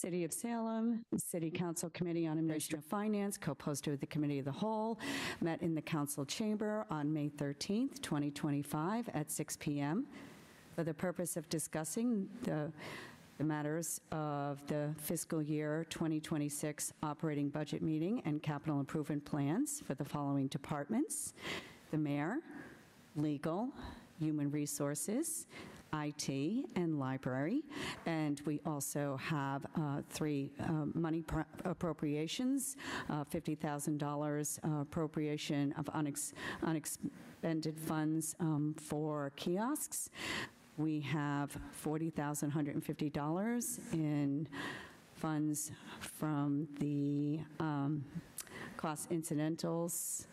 City of Salem, City Council Committee on Administration of Finance, co-posted with the Committee of the Whole, met in the Council Chamber on May 13th, 2025 at 6 p.m. for the purpose of discussing the matters of the fiscal year 2026 operating budget meeting and capital improvement plans for the following departments: the mayor, legal, human resources, IT, and library. And we also have three money appropriations, $50,000 appropriation of unexpended funds for kiosks. We have $40,150 in funds from the cost incidentals,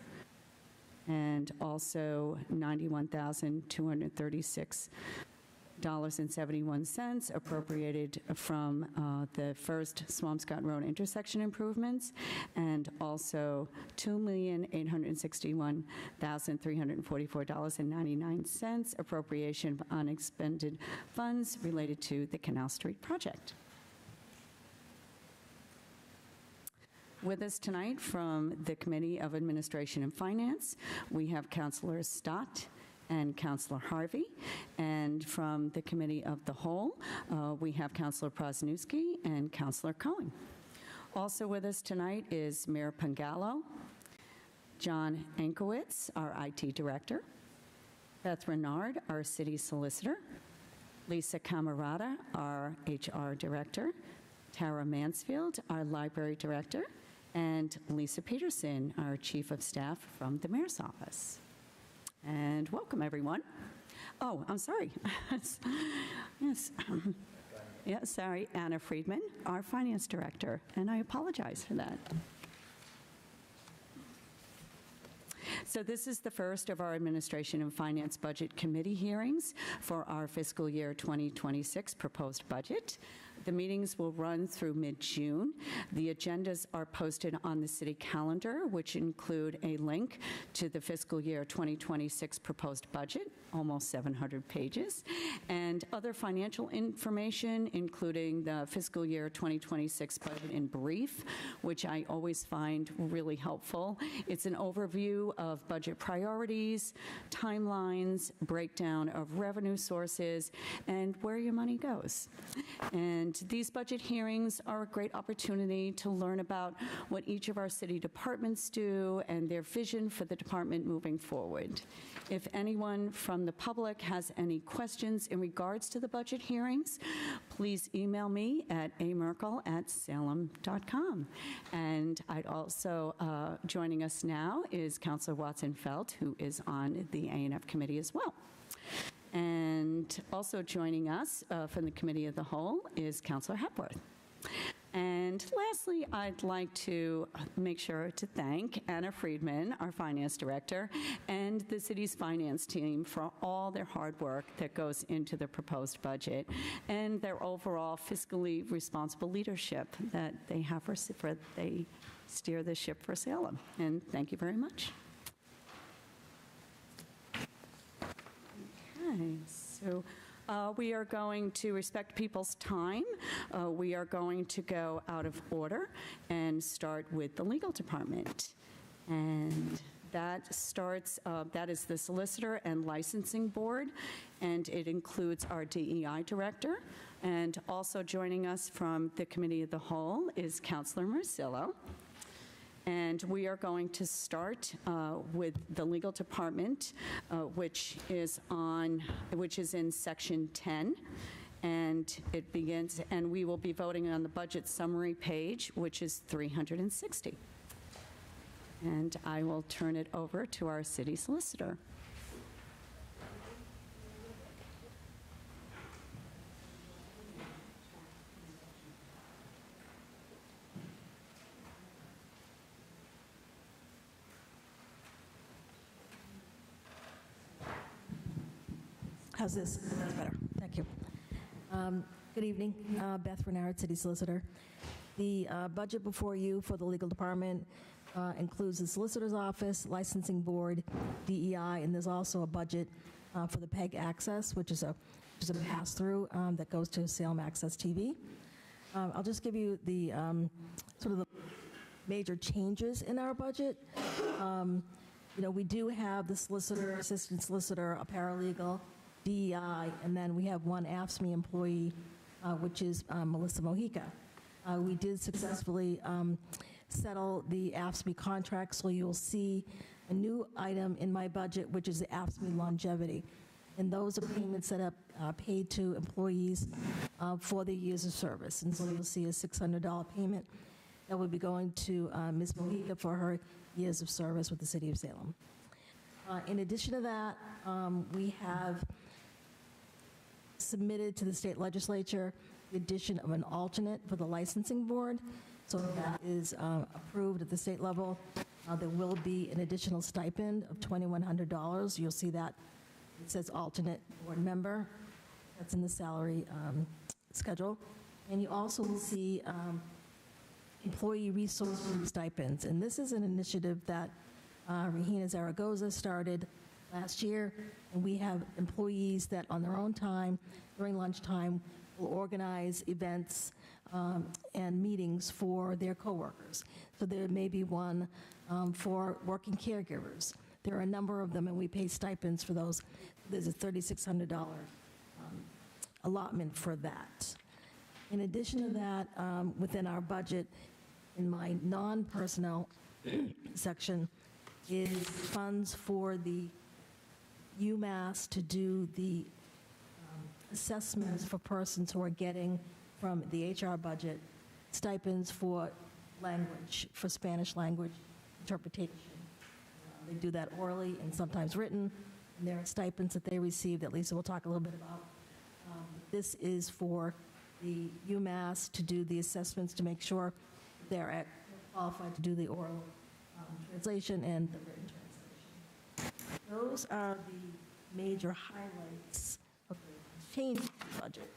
and also $91,236.71 appropriated from the first Swampscott Road intersection improvements, and also $2,861,344.99 appropriation of unexpended funds related to the Canal Street project. With us tonight from the Committee of Administration and Finance, we have Councilors Stott and Councilor Harvey. And from the Committee of the Whole, we have Councilor Prosnewski and Councilor Cohen. Also with us tonight is Mayor Pangallo, John Ankowitz, our IT Director, Beth Renard, our City Solicitor, Lisa Camarata, our HR Director, Tara Mansfield, our Library Director, and Lisa Peterson, our Chief of Staff from the Mayor's Office. And welcome, everyone. Oh, I'm sorry. Yes. Yeah, sorry, Anna Friedman, our Finance Director, and I apologize for that. So this is the first of our Administration and Finance Budget Committee hearings for our fiscal year 2026 proposed budget. The meetings will run through mid-June. The agendas are posted on the city calendar, which include a link to the fiscal year 2026 proposed budget, almost 700 pages, and other financial information, including the fiscal year 2026 budget in brief, which I always find really helpful. It's an overview of budget priorities, timelines, breakdown of revenue sources, and where your money goes. And these budget hearings are a great opportunity to learn about what each of our city departments do and their vision for the department moving forward. If anyone from the public has any questions in regards to the budget hearings, please email me at amerkel@salem.com. And I'd also, joining us now is Councilor Watson Felt, who is on the A&F committee as well. And also joining us from the Committee of the Whole is Councilor Hepworth. And lastly, I'd like to make sure to thank Anna Friedman, our Finance Director, and the city's finance team for all their hard work that goes into the proposed budget and their overall fiscally responsible leadership that they have they steer the ship for Salem. And thank you very much. Okay, so we are going to respect people's time. We are going to go out of order and start with the legal department. And that starts, that is the Solicitor and Licensing Board, and it includes our DEI Director. And also joining us from the Committee of the Whole is Councilor Marcillo. And we are going to start with the legal department, which is in section 10, and it begins, and we will be voting on the budget summary page, which is 360. And I will turn it over to our city solicitor. How's this? That's better. Thank you. Good evening. Beth Renard, City Solicitor. The budget before you for the legal department includes the Solicitor's Office, Licensing Board, DEI, and there's also a budget for the PEG Access, which is a pass-through that goes to Salem Access TV. I'll just give you the sort of the major changes in our budget. We do have the solicitor, assistant solicitor, a paralegal, DEI, and then we have one AFSCME employee, which is Melissa Mojica. We did successfully settle the AFSCME contract, so you'll see a new item in my budget, which is the AFSCME longevity. And those are payments that are paid to employees for their years of service. And so you'll see a $600 payment that will be going to Ms. Mojica for her years of service with the City of Salem. In addition to that, we have submitted to the state legislature the addition of an alternate for the licensing board. So if that is approved at the state level, there will be an additional stipend of $2,100. You'll see that it says alternate board member. That's in the salary schedule. And you also will see employee resource group stipends. And this is an initiative that Regina Zaragoza started last year. And we have employees that on their own time, during lunchtime, will organize events and meetings for their coworkers. So there may be one for working caregivers. There are a number of them, and we pay stipends for those. There's a $3,600 allotment for that. In addition to that, within our budget, in my non-personnel section, is funds for the UMass to do the assessments for persons who are getting from the HR budget stipends for language, for Spanish language interpretation. They do that orally and sometimes written, and there are stipends that they receive that Lisa will talk a little bit about. This is for the UMass to do the assessments to make sure they're qualified to do the oral translation and the written translation. Those are the major highlights of the change in the budget.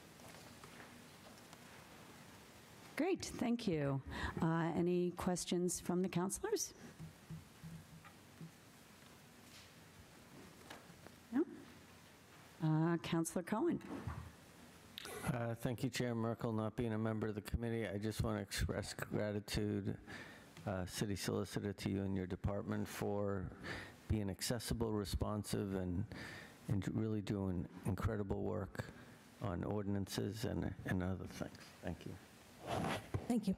Great, thank you. Any questions from the counselors? No? Counselor Cohen. Thank you, Chair Merkel. Not being a member of the committee, I just want to express gratitude, City Solicitor, to you and your department for being accessible, responsive, and really doing incredible work on ordinances and other things. Thank you. Thank you.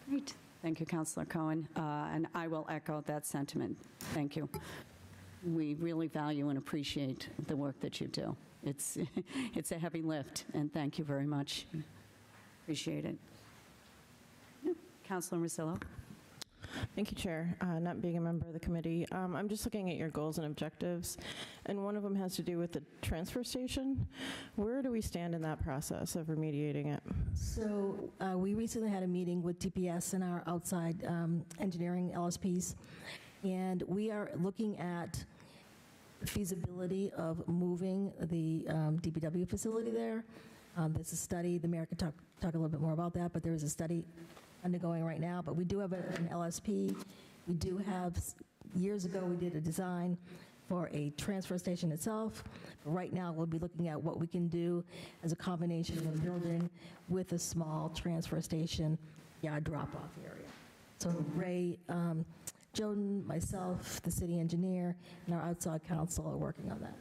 Great. Thank you, Counselor Cohen. And I will echo that sentiment. Thank you. We really value and appreciate the work that you do. It's a heavy lift, and thank you very much. Appreciate it. Yeah. Counselor Rosillo. Thank you, Chair. Not being a member of the committee, I'm just looking at your goals and objectives, and one of them has to do with the transfer station. Where do we stand in that process of remediating it? So we recently had a meeting with DPS and our outside engineering LSPs, and we are looking at feasibility of moving the DPW facility there. There's a study, the mayor can talk a little bit more about that, but there is a study undergoing right now. But we do have an LSP. We do have, years ago, we did a design for a transfer station itself. But right now, we'll be looking at what we can do as a combination of a building with a small transfer station yard drop-off area. So Ray, Joden, myself, the city engineer, and our outside counsel are working on that.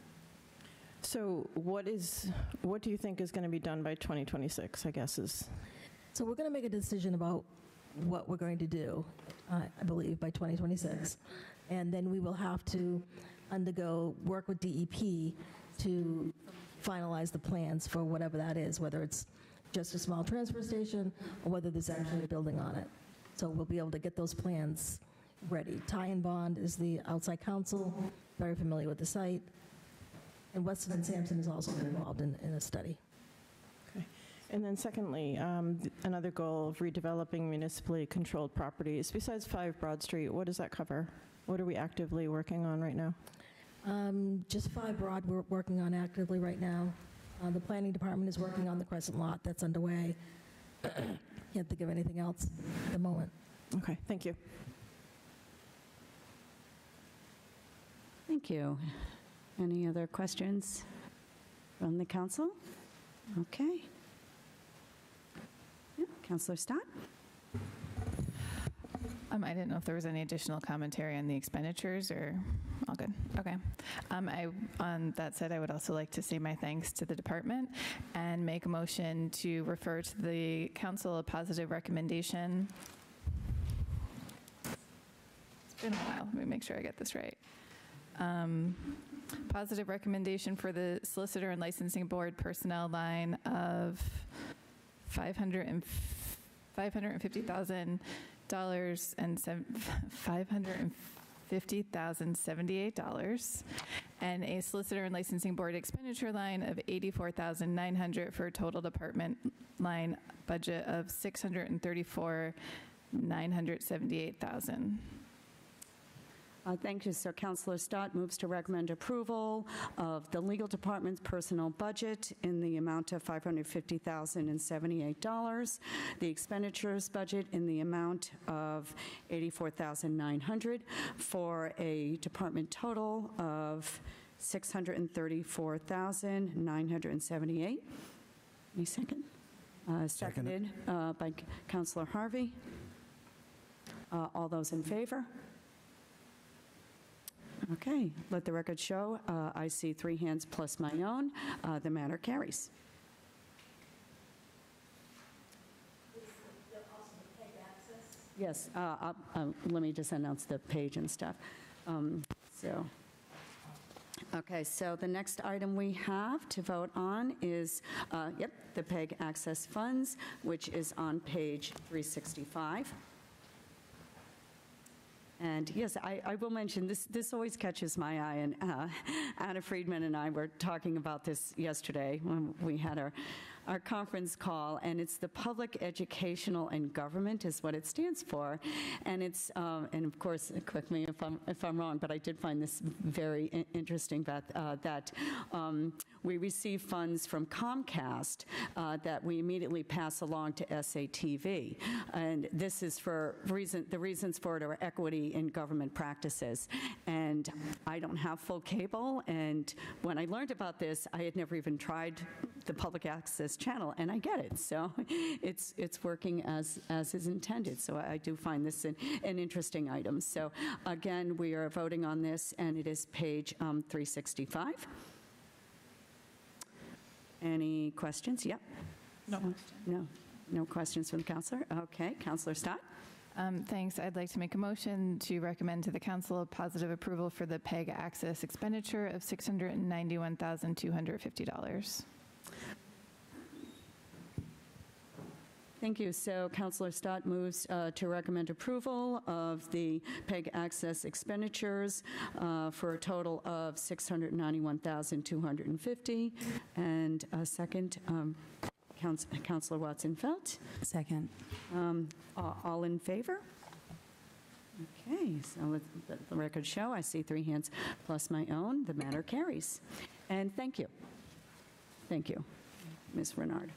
So what do you think is going to be done by 2026, I guess is? So we're going to make a decision about what we're going to do, I believe, by 2026. And then we will have to work with DEP to finalize the plans for whatever that is, whether it's just a small transfer station or whether there's actually a building on it. So we'll be able to get those plans ready. Ty and Bond is the outside counsel, very familiar with the site. And Weston and Sampson has also been involved in a study. Okay. And then secondly, another goal of redeveloping municipally controlled properties. Besides 5 Broad Street, what does that cover? What are we actively working on right now? Just 5 Broad we're working on actively right now. The planning department is working on the Crescent lot that's underway. Can't think of anything else at the moment. Okay, thank you. Thank you. Any other questions from the council? Okay. Yeah, Counselor Stott? I didn't know if there was any additional commentary on the expenditures or all good. Okay. On that said, I would also like to say my thanks to the department and make a motion to refer to the council a positive recommendation. It's been a while. Let me make sure I get this right. Positive recommendation for the Solicitor and Licensing Board personnel line of $550,078, and a Solicitor and Licensing Board expenditure line of $84,900 for a total department line budget of $634,978,000. Thank you. So Councilor Stott moves to recommend approval of the legal department's personnel budget in the amount of $550,078, the expenditures budget in the amount of $84,900 for a department total of $634,978. Any second? Seconded by Councilor Harvey. All those in favor? Okay, let the record show, I see 3 hands plus my own. The matter carries. Yes, let me just announce the page and stuff. Okay, so the next item we have to vote on is, the PEG Access Funds, which is on page 365. And yes, I will mention, this always catches my eye, and Anna Friedman and I were talking about this yesterday when we had our conference call, and it's the Public Educational and Government is what it stands for. And it's, and of course, correct me if I'm wrong, but I did find this very interesting, Beth, that we receive funds from Comcast that we immediately pass along to SATV. And this is for the reasons for it are equity in government practices. And I don't have full cable, and when I learned about this, I had never even tried the public access channel, and I get it. So it's working as is intended. So I do find this an interesting item. So again, we are voting on this, and it is page 365. Any questions? Yep. No. No questions from the counselor? Okay, Counselor Stott? Thanks. I'd like to make a motion to recommend to the council positive approval for the PEG access expenditure of $691,250. Thank you. So Counselor Stott moves to recommend approval of the PEG access expenditures for a total of $691,250. And a second, Counselor Watson-Felt. Second. All in favor? Okay, so let the record show, I see 3 hands plus my own. The matter carries. And thank you. Thank you, Ms. Renard.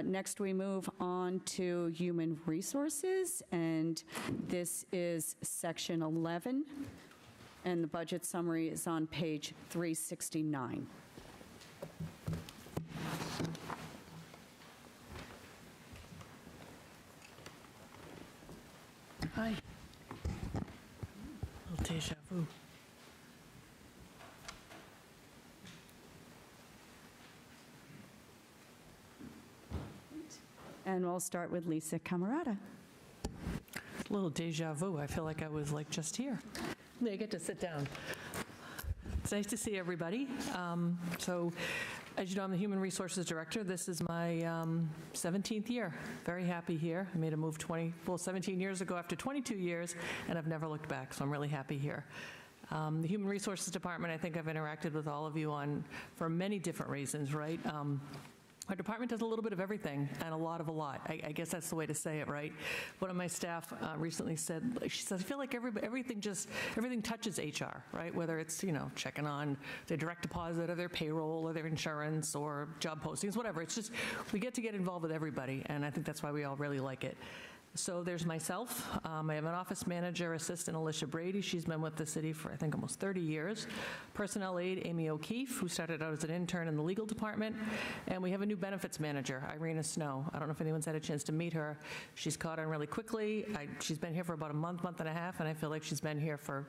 Next, we move on to Human Resources, and this is Section 11, and the budget summary is on page 369. Hi. Little deja vu. And we'll start with Lisa Camerata. A little deja vu. I feel like I was like just here. Now you get to sit down. It's nice to see everybody. So, as you know, I'm the Human Resources Director. This is my 17th year. Very happy here. I made a move 17 years ago after 22 years, and I've never looked back, so I'm really happy here. The Human Resources Department, I think I've interacted with all of you on for many different reasons, right? Our department does a little bit of everything and a lot of a lot. I guess that's the way to say it, right? One of my staff recently said, she says, I feel like everything touches HR, right? Whether it's, checking on their direct deposit or their payroll or their insurance or job postings, whatever. It's just, we get to get involved with everybody, and I think that's why we all really like it. So there's myself. I have an office manager assistant, Alicia Brady. She's been with the city for, I think, almost 30 years. Personnel aide, Amy O'Keefe, who started out as an intern in the legal department. And we have a new benefits manager, Irina Snow. I don't know if anyone's had a chance to meet her. She's caught on really quickly. She's been here for about a month and a half, and I feel like she's been here for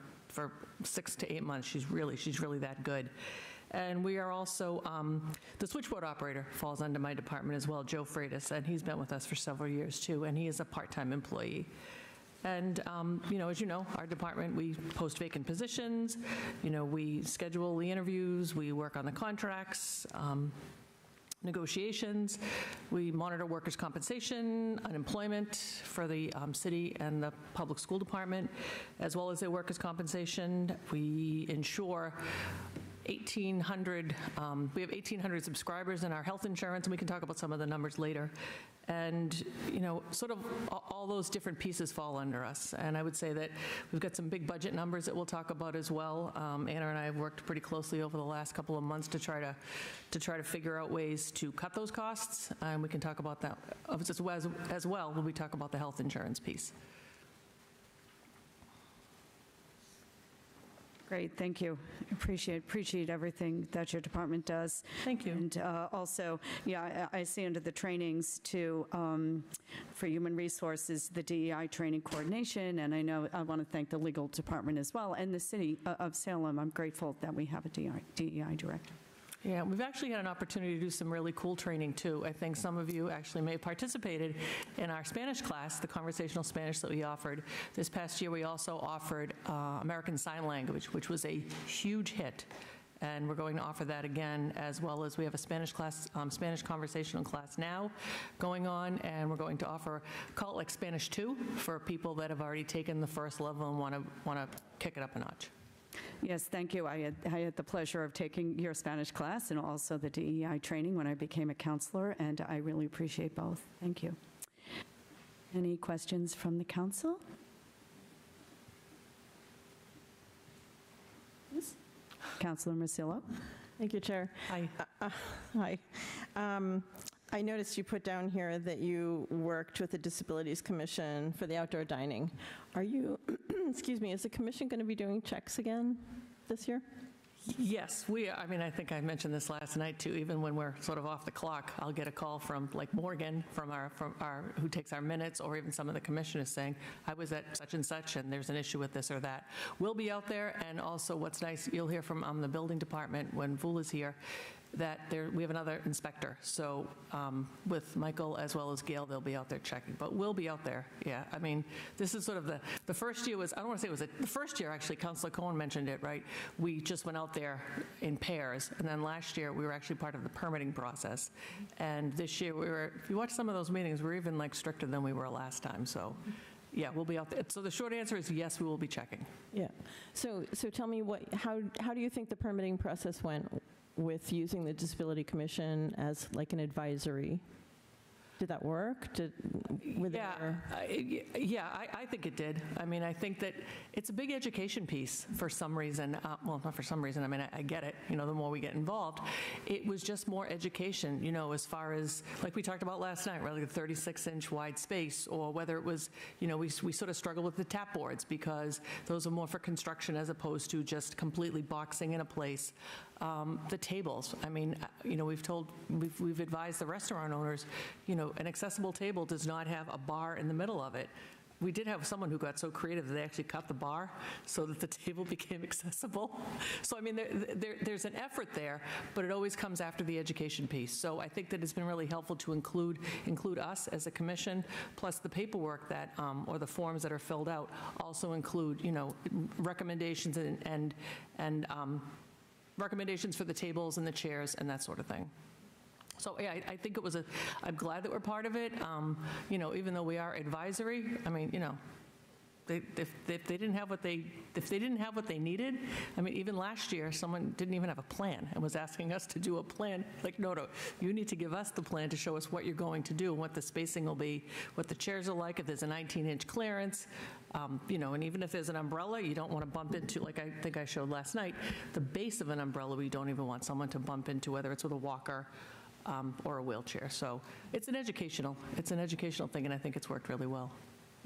6 to 8 months. She's really that good. And we are also, the switchboard operator falls under my department as well, Joe Freitas, and he's been with us for several years too, and he is a part-time employee. And, as you know, our department, we post vacant positions, we schedule the interviews, we work on the contracts, negotiations, we monitor workers' compensation, unemployment for the city and the public school department, as well as their workers' compensation. We ensure 1,800, we have 1,800 subscribers in our health insurance, and we can talk about some of the numbers later. And, sort of all those different pieces fall under us. And I would say that we've got some big budget numbers that we'll talk about as well. Anna and I have worked pretty closely over the last couple of months to try to figure out ways to cut those costs. And we can talk about that as well when we talk about the health insurance piece. Great, thank you. Appreciate everything that your department does. Thank you. And also, I see under the trainings too, for human resources, the DEI training coordination, and I want to thank the legal department as well, and the city of Salem. I'm grateful that we have a DEI director. Yeah, we've actually had an opportunity to do some really cool training, too. I think some of you actually may have participated in our Spanish class, the conversational Spanish that we offered. This past year, we also offered American Sign Language, which was a huge hit. And we're going to offer that again, as well as we have a Spanish class, Spanish conversational class now going on, and we're going to offer, call it like Spanish 2, for people that have already taken the first level and want to kick it up a notch. Yes, thank you. I had the pleasure of taking your Spanish class and also the DEI training when I became a counselor, and I really appreciate both. Thank you. Any questions from the council? Yes. Councilor Marcillo. Thank you, Chair. Hi. Hi. I noticed you put down here that you worked with the Disabilities Commission for the outdoor dining. Are you, excuse me, is the commission going to be doing checks again this year? Yes, I think I mentioned this last night too. Even when we're sort of off the clock, I'll get a call from like Morgan from our who takes our minutes, or even some of the commissioners saying, I was at such and such and there's an issue with this or that. We'll be out there, and also what's nice, you'll hear from the building department when Vul is here, that we have another inspector. So with Michael as well as Gail, they'll be out there checking. But we'll be out there, yeah. I mean, this is sort of the first year was, I don't want to say it was the first year, actually, Councilor Cohen mentioned it, right? We just went out there in pairs. And then last year, we were actually part of the permitting process. And this year, if you watch some of those meetings, we're even like stricter than we were last time. So yeah, we'll be out there. So the short answer is yes, we will be checking. Yeah. So tell me, how do you think the permitting process went with using the Disability Commission as like an advisory? Did that work? I think it did. I mean, I think that it's a big education piece for some reason. Well, not for some reason. I mean, I get it. The more we get involved, it was just more education, as far as, like we talked about last night, like a 36-inch wide space, or whether it was, we sort of struggle with the tap boards because those are more for construction as opposed to just completely boxing in a place. The tables, I mean, we've advised the restaurant owners, an accessible table does not have a bar in the middle of it. We did have someone who got so creative that they actually cut the bar so that the table became accessible. So, I mean, there's an effort there, but it always comes after the education piece. So I think that it's been really helpful to include us as a commission, plus the paperwork that, or the forms that are filled out also include, recommendations and recommendations for the tables and the chairs and that sort of thing. So yeah, I think I'm glad that we're part of it. Even though we are advisory, I mean, if they didn't have what they needed, I mean, even last year, someone didn't even have a plan and was asking us to do a plan. Like, no, you need to give us the plan to show us what you're going to do and what the spacing will be, what the chairs are like, if there's a 19-inch clearance, and even if there's an umbrella, you don't want to bump into, like I think I showed last night, the base of an umbrella, we don't even want someone to bump into, whether it's with a walker or a wheelchair. So it's an educational thing, and I think it's worked really well.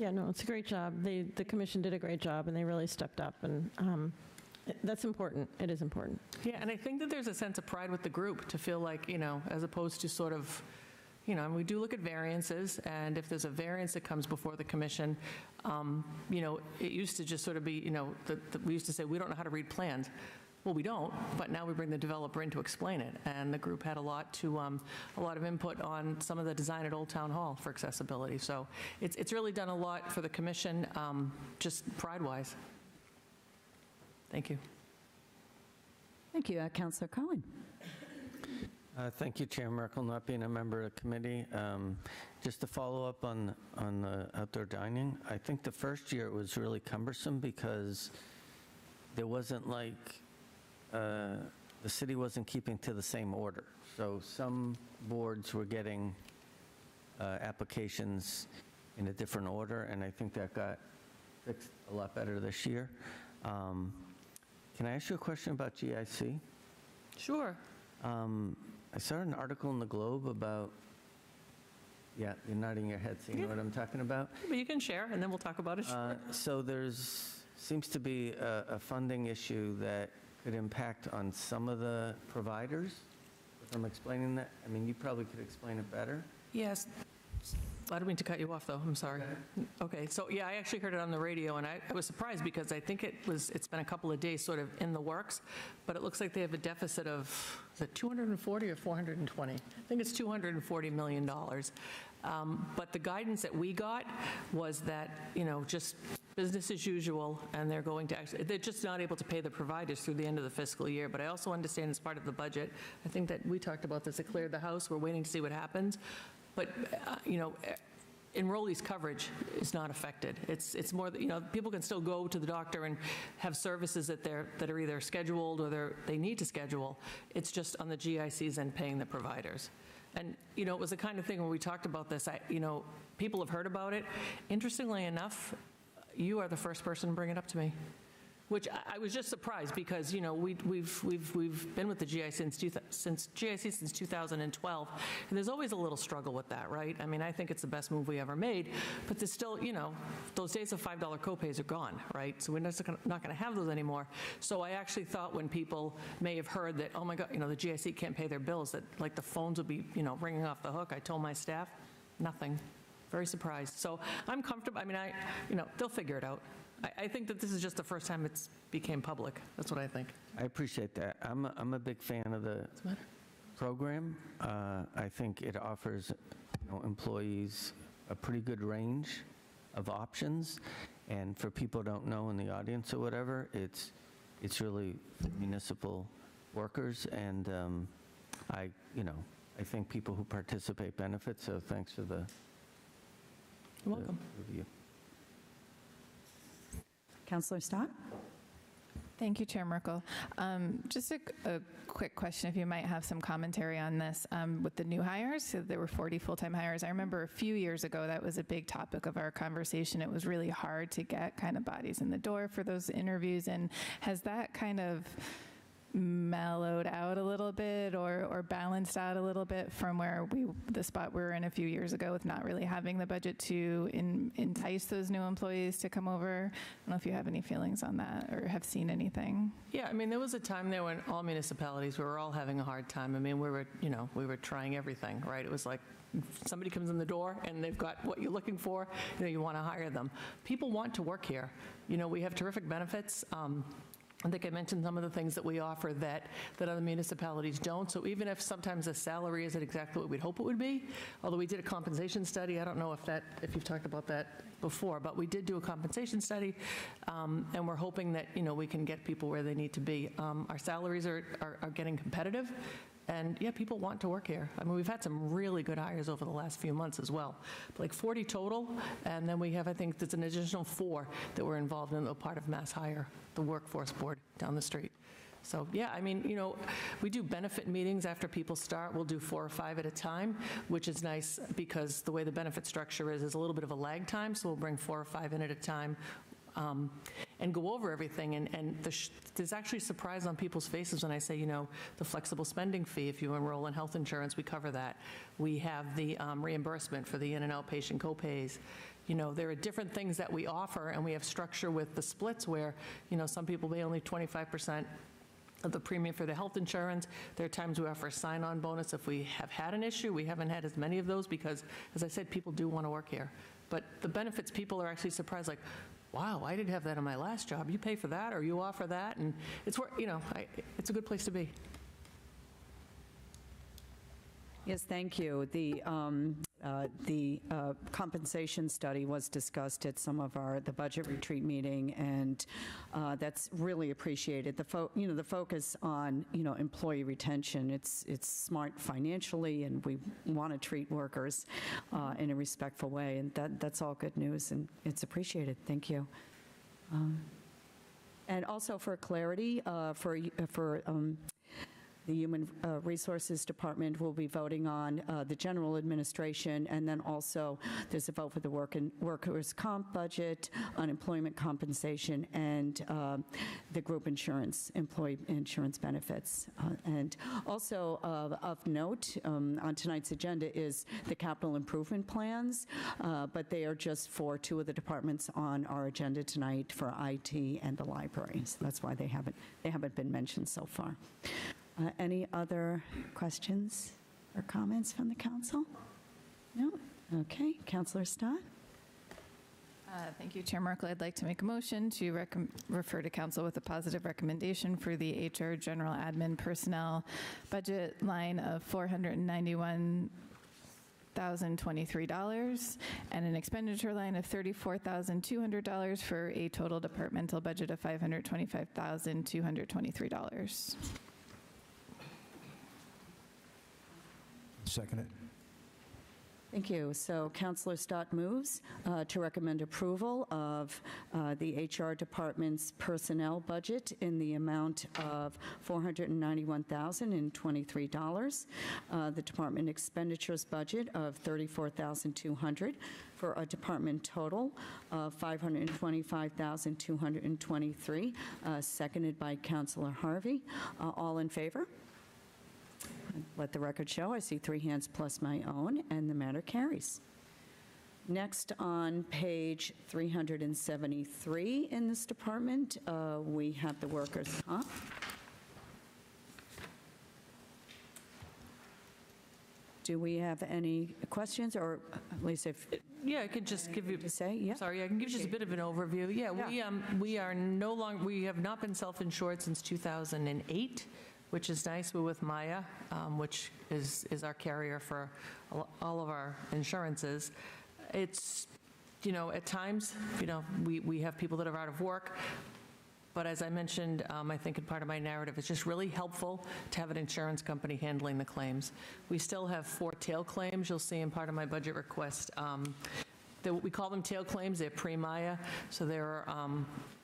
Yeah, no, it's a great job. The commission did a great job, and they really stepped up, and that's important. It is important. Yeah, and I think that there's a sense of pride with the group to feel like, as opposed to sort of, and we do look at variances, and if there's a variance that comes before the commission, it used to just sort of be, we used to say, we don't know how to read plans. Well, we don't, but now we bring the developer in to explain it, and the group had a lot of input on some of the design at Old Town Hall for accessibility. So it's really done a lot for the commission, just pride-wise. Thank you. Thank you. Councillor Cohen. Thank you, Chair Merkel. Not being a member of the committee, just to follow up on the outdoor dining, I think the first year it was really cumbersome because there wasn't the city wasn't keeping to the same order. So some boards were getting applications in a different order, and I think that got fixed a lot better this year. Can I ask you a question about GIC? Sure. I saw an article in the Globe about, yeah, you're nodding your head, so you know what I'm talking about? But you can share, and then we'll talk about it. So seems to be a funding issue that could impact on some of the providers, if I'm explaining that. I mean, you probably could explain it better. Yes. I don't mean to cut you off, though. I'm sorry. Okay. So, yeah, I actually heard it on the radio, and I was surprised because I think it's been a couple of days sort of in the works, but it looks like they have a deficit of, is it 240 or 420? I think it's $240 million. But the guidance that we got was that, just business as usual, and they're just not able to pay the providers through the end of the fiscal year. But I also understand as part of the budget, I think that we talked about this, it cleared the House. We're waiting to see what happens. But, enrollees' coverage is not affected. It's more that, people can still go to the doctor and have services that are either scheduled or they need to schedule. It's just on the GICs and paying the providers. And, it was the kind of thing when we talked about this, people have heard about it. Interestingly enough, you are the first person to bring it up to me, which I was just surprised because, we've been with the GIC since 2012, and there's always a little struggle with that, right? I mean, I think it's the best move we ever made, but there's still, those days of $5 copays are gone, right? So we're not going to have those anymore. So I actually thought when people may have heard that, oh my God, the GIC can't pay their bills, that like the phones would be, ringing off the hook. I told my staff, nothing. Very surprised. So I'm comfortable. I mean, they'll figure it out. I think that this is just the first time it's became public. That's what I think. I appreciate that. I'm a big fan of the program. I think it offers employees a pretty good range of options. And for people who don't know in the audience or whatever, it's really municipal workers. And I think people who participate benefit. So thanks for the You're welcome. review. Councillor Stott? Thank you, Chair Merkel. Just a quick question, if you might have some commentary on this. With the new hires, so there were 40 full-time hires. I remember a few years ago that was a big topic of our conversation. It was really hard to get kind of bodies in the door for those interviews. And has that kind of mellowed out a little bit or balanced out a little bit from where the spot we were in a few years ago with not really having the budget to entice those new employees to come over? I don't know if you have any feelings on that or have seen anything. Yeah, I mean, there was a time there when all municipalities were all having a hard time. I mean, we were trying everything, right? It was like somebody comes in the door and they've got what you're looking for, you want to hire them. People want to work here. We have terrific benefits. I think I mentioned some of the things that we offer that other municipalities don't. So even if sometimes the salary isn't exactly what we'd hope it would be, although we did a compensation study, I don't know if you've talked about that before, but we did do a compensation study, and we're hoping that we can get people where they need to be. Our salaries are getting competitive. And yeah, people want to work here. I mean, we've had some really good hires over the last few months as well, like 40 total. And then we have, I think there's an additional 4 that were involved in the part of Mass Hire, the workforce board down the street. So yeah, I mean, we do benefit meetings after people start. We'll do 4 or 5 at a time, which is nice because the way the benefit structure is a little bit of a lag time. So we'll bring 4 or 5 in at a time. And go over everything. And there's actually surprise on people's faces when I say, the flexible spending fee, if you enroll in health insurance, we cover that. We have the reimbursement for the in- and outpatient copays. there are different things that we offer, and we have structure with the splits where, some people pay only 25% of the premium for the health insurance. There are times we offer a sign-on bonus if we have had an issue. We haven't had as many of those because, as I said, people do want to work here. But the benefits, people are actually surprised, like, wow, I didn't have that in my last job. You pay for that, or you offer that, and it's where, it's a good place to be. Yes, thank you. The compensation study was discussed at some of the budget retreat meeting, and that's really appreciated. The focus on, employee retention, it's smart financially, and we want to treat workers in a respectful way, and that's all good news, and it's appreciated. Thank you. And also for clarity, the Human Resources Department will be voting on the general administration, and then also there's a vote for the workers' comp budget, unemployment compensation, and the group insurance, employee insurance benefits. And also of note on tonight's agenda is the capital improvement plans, but they are just for two of the departments on our agenda tonight, for IT and the library. So that's why they haven't been mentioned so far. Any other questions or comments from the council? No? Okay. Councillor Stott? Thank you, Chair Merkel. I'd like to make a motion to refer to council with a positive recommendation for the HR General Admin Personnel budget line of $491,023 and an expenditure line of $34,200 for a total departmental budget of $525,223. Second it. Thank you. So Councillor Stott moves to recommend approval of the HR Department's personnel budget in the amount of $491,023, the department expenditures budget of $34,200 for a department total of $525,223, seconded by Councillor Harvey. All in favor? Let the record show, I see 3 hands plus my own, and the matter carries. Next, on page 373 in this department, we have the workers' comp. Do we have any questions, or at least if... Yeah, I could just give you... To say, yeah. Sorry, I can give you just a bit of an overview. Yeah, we are no longer, we have not been self-insured since 2008. Which is nice. We're with Maya, which is our carrier for all of our insurances. It's, at times, we have people that are out of work. But as I mentioned, I think in part of my narrative, it's just really helpful to have an insurance company handling the claims. We still have 4 tail claims you'll see in part of my budget request. We call them tail claims. They're pre-Maya. So there are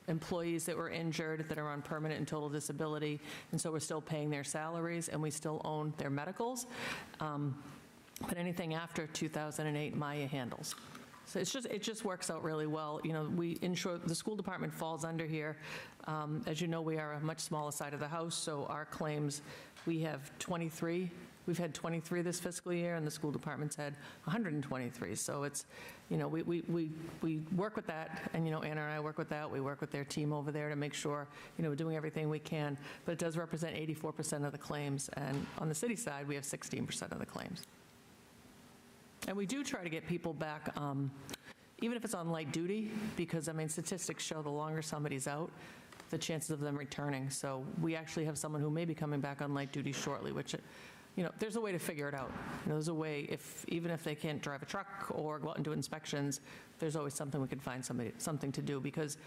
employees that were injured that are on permanent and total disability, and so we're still paying their salaries, and we still own their medicals. But anything after 2008, Maya handles. So it just works out really well. We insure, the school department falls under here. As you know, we are a much smaller side of the house, so our claims, we have 23. We've had 23 this fiscal year, and the school department's had 123. So it's, we work with that, and, Anna and I work with that. We work with their team over there to make sure, we're doing everything we can. But it does represent 84% of the claims, and on the city side, we have 16% of the claims. And we do try to get people back, even if it's on light duty, because, statistics show the longer somebody's out, the chances of them returning. So we actually have someone who may be coming back on light duty shortly, which, there's a way to figure it out. There's a way, even if they can't drive a truck or go out and do inspections, there's always something we can find something to do, because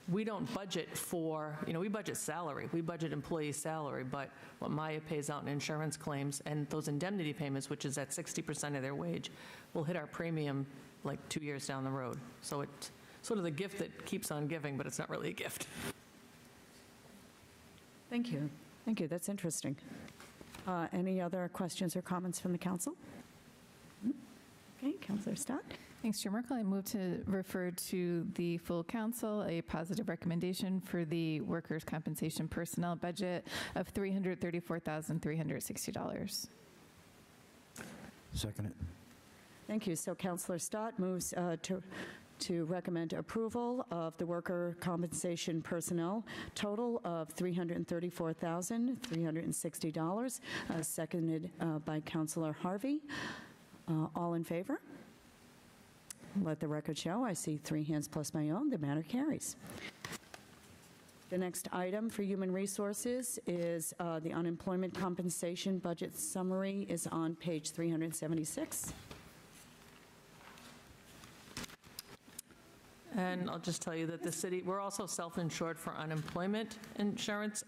we don't budget for, we budget salary, we budget employee salary, but what Maya pays out in insurance claims and those indemnity payments, which is at 60% of their wage, will hit our premium like 2 years down the road. So it's sort of the gift that keeps on giving, but it's not really a gift. Thank you. Thank you. That's interesting. Any other questions or comments from the council? Okay, Councillor Stott. Thanks, Chair Merkel. I move to refer to the full council a positive recommendation for the workers' compensation personnel budget of $334,360. Second it. Thank you. So Councillor Stott moves to to recommend approval of the worker compensation personnel total of $334,360, seconded by Councilor Harvey. All in favor? Let the record show. I see 3 hands plus my own. The matter carries. The next item for Human Resources is the unemployment compensation budget summary is on page 376. And I'll just tell you that the city, we're also self-insured for unemployment insurance.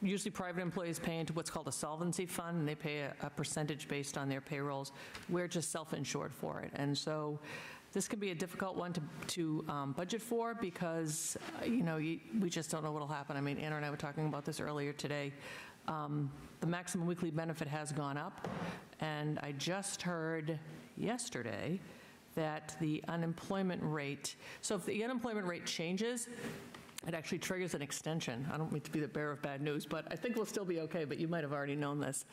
Usually private employees pay into what's called a solvency fund, and they pay a percentage based on their payrolls. We're just self-insured for it. And so this can be a difficult one to budget for because, we just don't know what will happen. I mean, Anna and I were talking about this earlier today. The maximum weekly benefit has gone up, and I just heard yesterday that the unemployment rate, so if the unemployment rate changes, it actually triggers an extension. I don't mean to be the bearer of bad news, but I think we'll still be okay, but you might have already known this.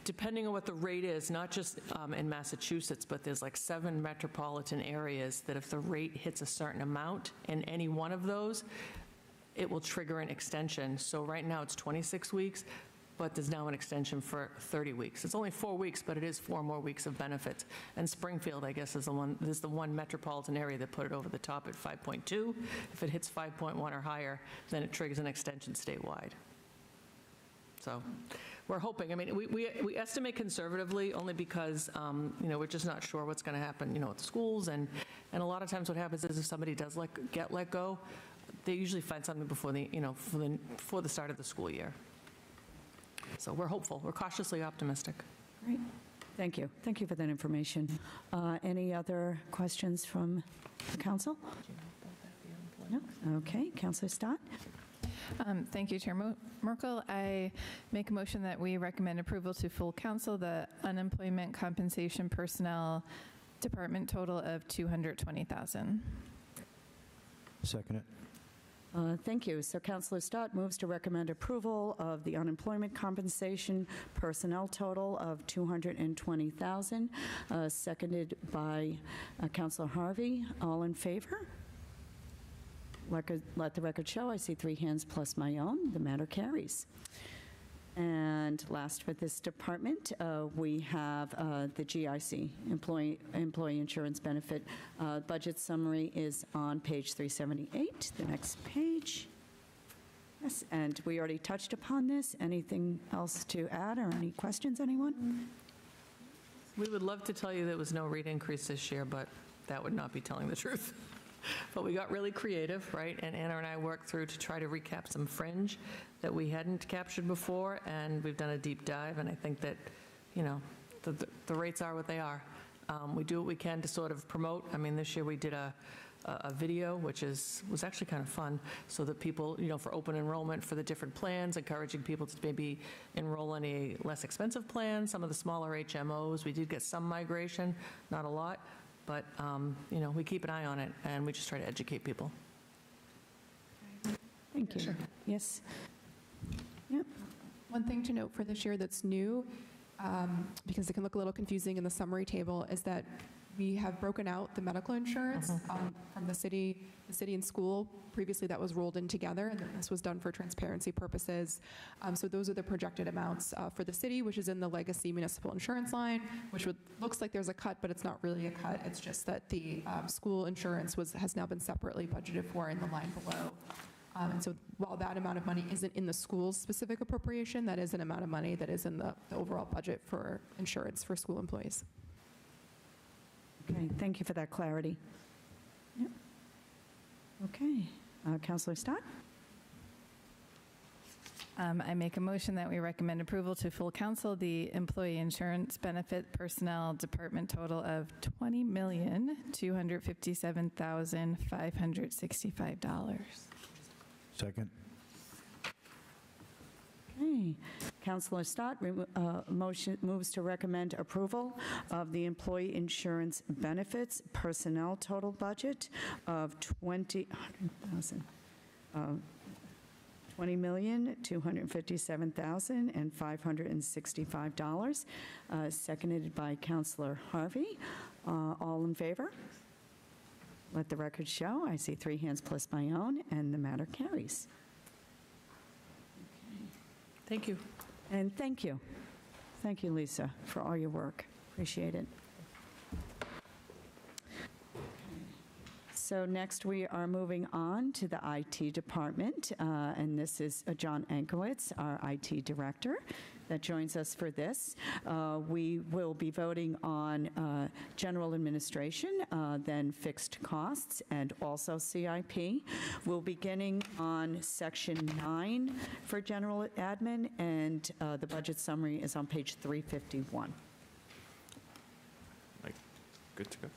Depending on what the rate is, not just in Massachusetts, but there's like 7 metropolitan areas that if the rate hits a certain amount in any one of those, it will trigger an extension. So right now it's 26 weeks, but there's now an extension for 30 weeks. It's only 4 weeks, but it is 4 more weeks of benefits. And Springfield, I guess, is the one metropolitan area that put it over the top at 5.2. If it hits 5.1 or higher, then it triggers an extension statewide. So we're hoping. I mean, we estimate conservatively only because, we're just not sure what's going to happen, at the schools. And a lot of times what happens is if somebody does get let go, they usually find something before the start of the school year. So we're hopeful. We're cautiously optimistic. Great. Thank you. Thank you for that information. Any other questions from the council? No? Okay. Councilor Stott? Thank you, Chair Merkel. I make a motion that we recommend approval to full council the unemployment compensation personnel department total of $220,000. Second it. Thank you. So Councilor Stott moves to recommend approval of the unemployment compensation personnel total of $220,000, seconded by Councilor Harvey. All in favor? Let the record show. I see 3 hands plus my own. The matter carries. And last for this department, we have the GIC, Employee Insurance Benefit. Budget summary is on page 378, the next page. Yes, and we already touched upon this. Anything else to add or any questions, anyone? We would love to tell you there was no rate increase this year, but that would not be telling the truth. But we got really creative, right? And Anna and I worked through to try to recap some fringe that we hadn't captured before, and we've done a deep dive, and I think that, the rates are what they are. We do what we can to sort of promote. I mean, this year we did a video, which was actually kind of fun, so that people, for open enrollment for the different plans, encouraging people to maybe enroll in a less expensive plan, some of the smaller HMOs. We did get some migration, not a lot. But, we keep an eye on it, and we just try to educate people. Thank you. Sure. Yes. Yep. One thing to note for this year that's new, because it can look a little confusing in the summary table, is that we have broken out the medical insurance from the city and school. Previously, that was rolled in together, and this was done for transparency purposes. So those are the projected amounts for the city, which is in the legacy municipal insurance line, which looks like there's a cut, but it's not really a cut. It's just that the school insurance has now been separately budgeted for in the line below. And so while that amount of money isn't in the school's specific appropriation, that is an amount of money that is in the overall budget for insurance for school employees. Okay, thank you for that clarity. Yep. Okay, Councilor Stott? I make a motion that we recommend approval to full council the employee insurance benefit personnel department total of $20,257,565. Second. Okay. Councilor Stott moves to recommend approval of the employee insurance benefits personnel total budget of $20,257,565, seconded by Councilor Harvey. All in favor? Let the record show. I see 3 hands plus my own, and the matter carries. Thank you. And thank you. Thank you, Lisa, for all your work. Appreciate it. So next, we are moving on to the IT department, and this is John Ankowitz, our IT director, that joins us for this. We will be voting on general administration, then fixed costs, and also CIP. We'll be beginning on section 9 for general admin, and the budget summary is on page 351. Good to go.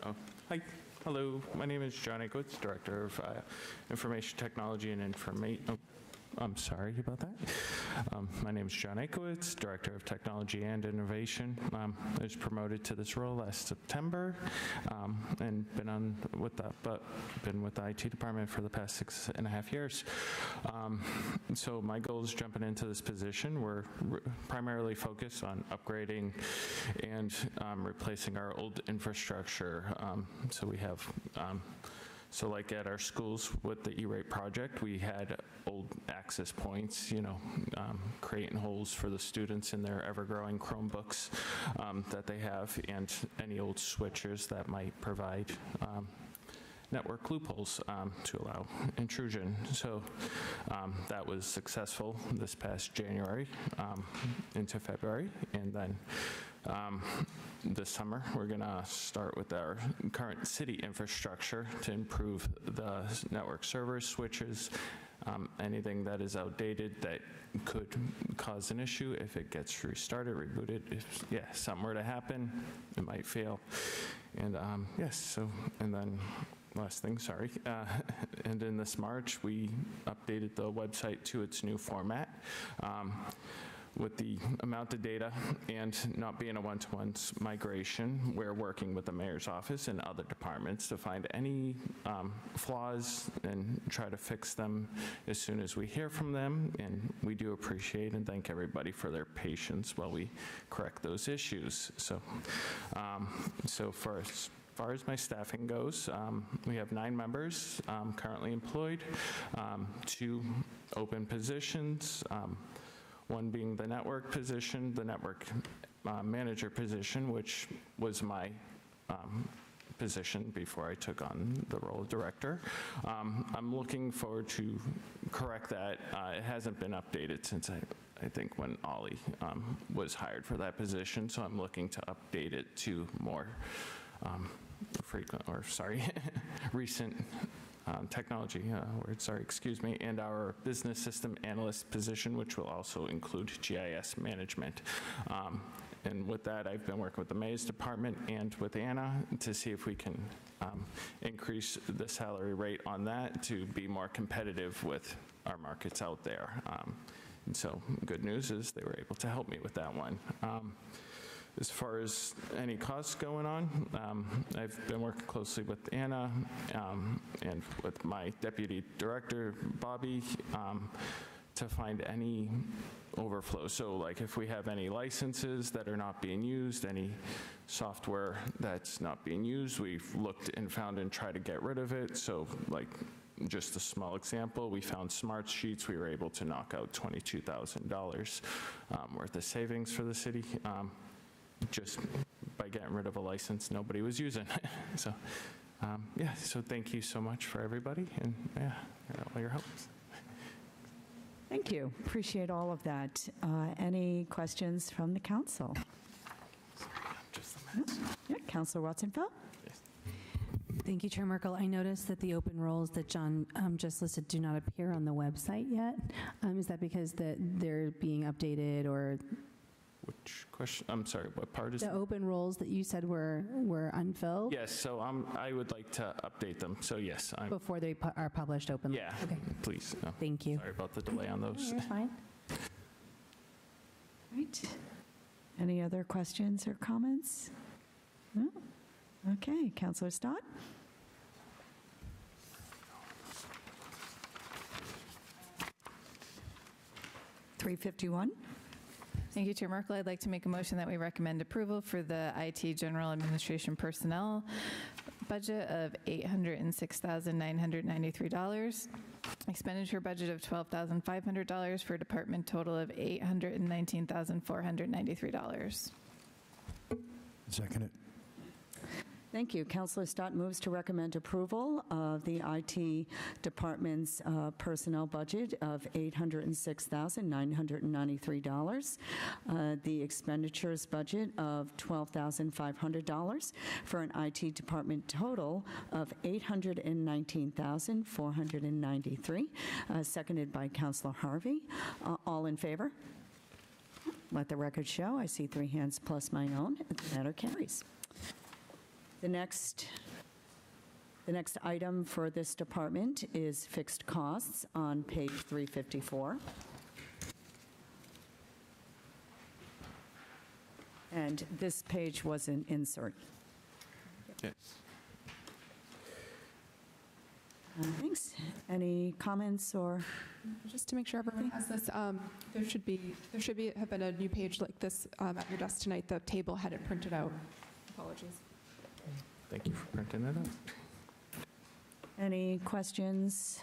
Oh, hi. Hello. My name is John Ankowitz, Director of Information Technology and Information. Oh, I'm sorry about that. My name is John Ankowitz, Director of Technology and Innovation. I was promoted to this role last September, and been with the IT department for the past 6.5 years. So my goal is jumping into this position. We're primarily focused on upgrading and replacing our old infrastructure. So we have so like at our schools with the E-rate project, we had old access points, creating holes for the students in their ever-growing Chromebooks that they have, and any old switchers that might provide network loopholes to allow intrusion. So that was successful this past January into February, and then this summer, we're going to start with our current city infrastructure to improve the network servers, switches, anything that is outdated that could cause an issue if it gets restarted, rebooted. If something were to happen, it might fail. And and then last thing, sorry. And in this March, we updated the website to its new format. With the amount of data and not being a one-to-one migration, we're working with the mayor's office and other departments to find any flaws and try to fix them as soon as we hear from them. And we do appreciate and thank everybody for their patience while we correct those issues. So, as far as my staffing goes, we have 9 members currently employed, 2 open positions, one being the network position, the network manager position, which was my position before I took on the role of director. I'm looking forward to correct that. It hasn't been updated since I think when Ollie was hired for that position, so I'm looking to update it to more recent technology and our business system analyst position, which will also include GIS management. And with that, I've been working with the mayor's department and with Anna to see if we can increase the salary rate on that to be more competitive with our markets out there. And so good news is they were able to help me with that one. As far as any costs going on, I've been working closely with Anna and with my deputy director, Bobby, to find any overflow. So like if we have any licenses that are not being used, any software that's not being used, we've looked and found and tried to get rid of it. So like just a small example, we found Smart Sheets. We were able to knock out $22,000 worth of savings for the city. Just by getting rid of a license nobody was using. So, so thank you so much for everybody, and all your help. Thank you. Appreciate all of that. Any questions from the council? Yeah, Councilor Watson-Feld? Thank you, Chair Merkel. I noticed that the open roles that John just listed do not appear on the website yet. Is that because they're being updated or? Which question? I'm sorry, what part is the open roles that you said were unfilled? Yes, so I would like to update them. So yes. Before they are published openly? Yeah, okay. Please. No. Thank you. Sorry about the delay on those. You're fine. Right. Any other questions or comments? No? Okay, Councilor Stott? $351. Thank you, Chair Merkel. I'd like to make a motion that we recommend approval for the IT General Administration Personnel budget of $806,993, expenditure budget of $12,500 for a department total of $819,493. Second it. Thank you. Councilor Stott moves to recommend approval of the IT Department's personnel budget of $806,993, the expenditures budget of $12,500 for an IT Department total of $819,493, seconded by Councilor Harvey. All in favor? Let the record show. I see 3 hands plus my own. The matter carries. The next item for this department is fixed costs on page 354. And this page was an insert. Yes. Thanks. Any comments or? Just to make sure everyone has this, there should have been a new page like this at your desk tonight. The table had it printed out. Apologies. Thank you for printing it out. Any questions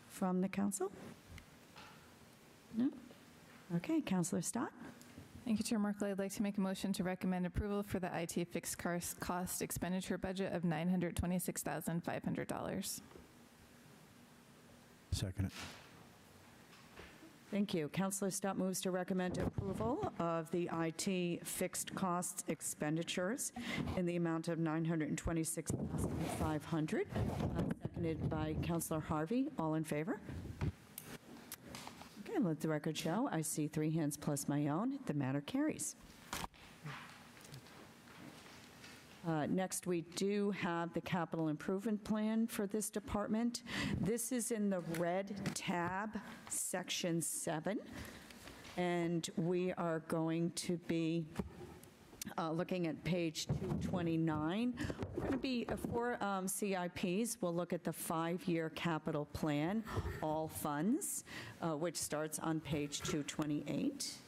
from the council? No? Okay, Councilor Stott. Thank you, Chair Merkel. I'd like to make a motion to recommend approval for the IT fixed cost expenditure budget of $926,500. Second it. Thank you. Councilor Stott moves to recommend approval of the IT fixed costs expenditures in the amount of $926,500, seconded by Councilor Harvey. All in favor? Okay, let the record show. I see 3 hands plus my own. The matter carries. Next, we do have the capital improvement plan for this department. This is in the red tab, section 7, and we are going to be looking at page 229. We're going to be, for CIPs, we'll look at the 5-year capital plan, all funds, which starts on page 228.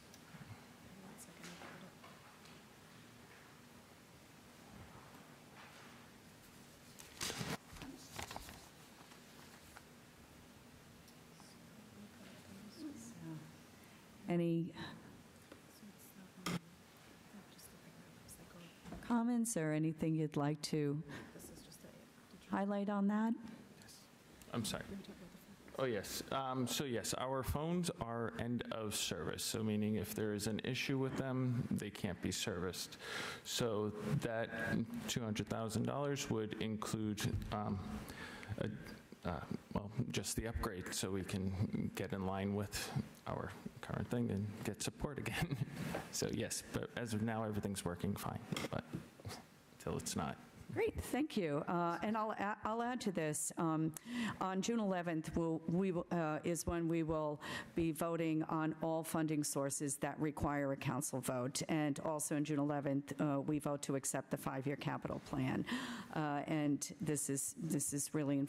Any comments or anything you'd like to highlight on that? I'm sorry. Oh, yes. So yes, our phones are end of service, so meaning if there is an issue with them, they can't be serviced. So that $200,000 would include just the upgrade, so we can get in line with our current thing and get support again. So yes, but as of now, everything's working fine, but until it's not. Great, thank you. And I'll add to this. On June 11th, is when we will be voting on all funding sources that require a council vote. And also on June 11th, we vote to accept the 5-year capital plan. And this is really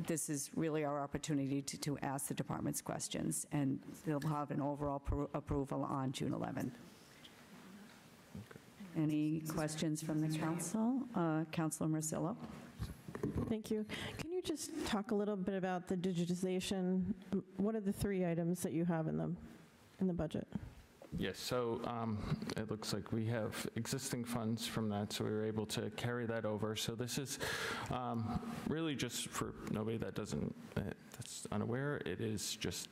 this is really our opportunity to ask the department's questions, and they'll have an overall approval on June 11th. Any questions from the council? Councilor Marcillo? Thank you. Can you just talk a little bit about the digitization? What are the 3 items that you have in the budget? Yes, so it looks like we have existing funds from that, so we were able to carry that over. So this is really just for nobody that's unaware, it is just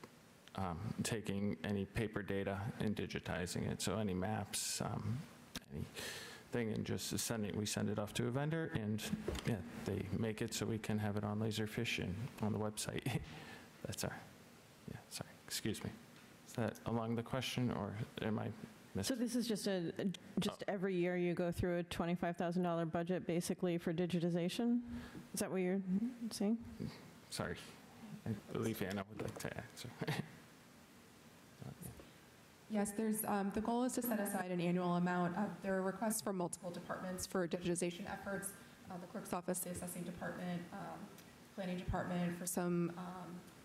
taking any paper data and digitizing it. So any maps, anything, and just we send it off to a vendor, and yeah, they make it so we can have it on Laserfish and on the website. That's sorry, excuse me. Is that along the question, or am I missing? So this is just every year you go through a $25,000 budget basically for digitization? Is that what you're saying? Sorry, I believe Anna would like to answer. Yes, the goal is to set aside an annual amount. There are requests from multiple departments for digitization efforts. The clerk's office, the assessing department, planning department for some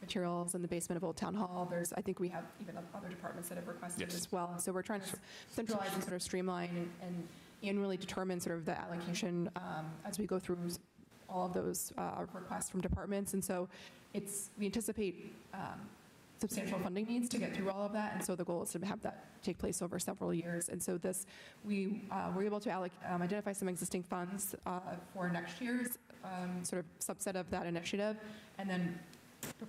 materials in the basement of Old Town Hall. I think we have even other departments that have requested as well. So we're trying to centralize and sort of streamline and annually determine sort of the allocation as we go through all of those requests from departments. And so we anticipate substantial funding needs to get through all of that, and so the goal is to have that take place over several years. And so we were able to identify some existing funds for next year's sort of subset of that initiative, and then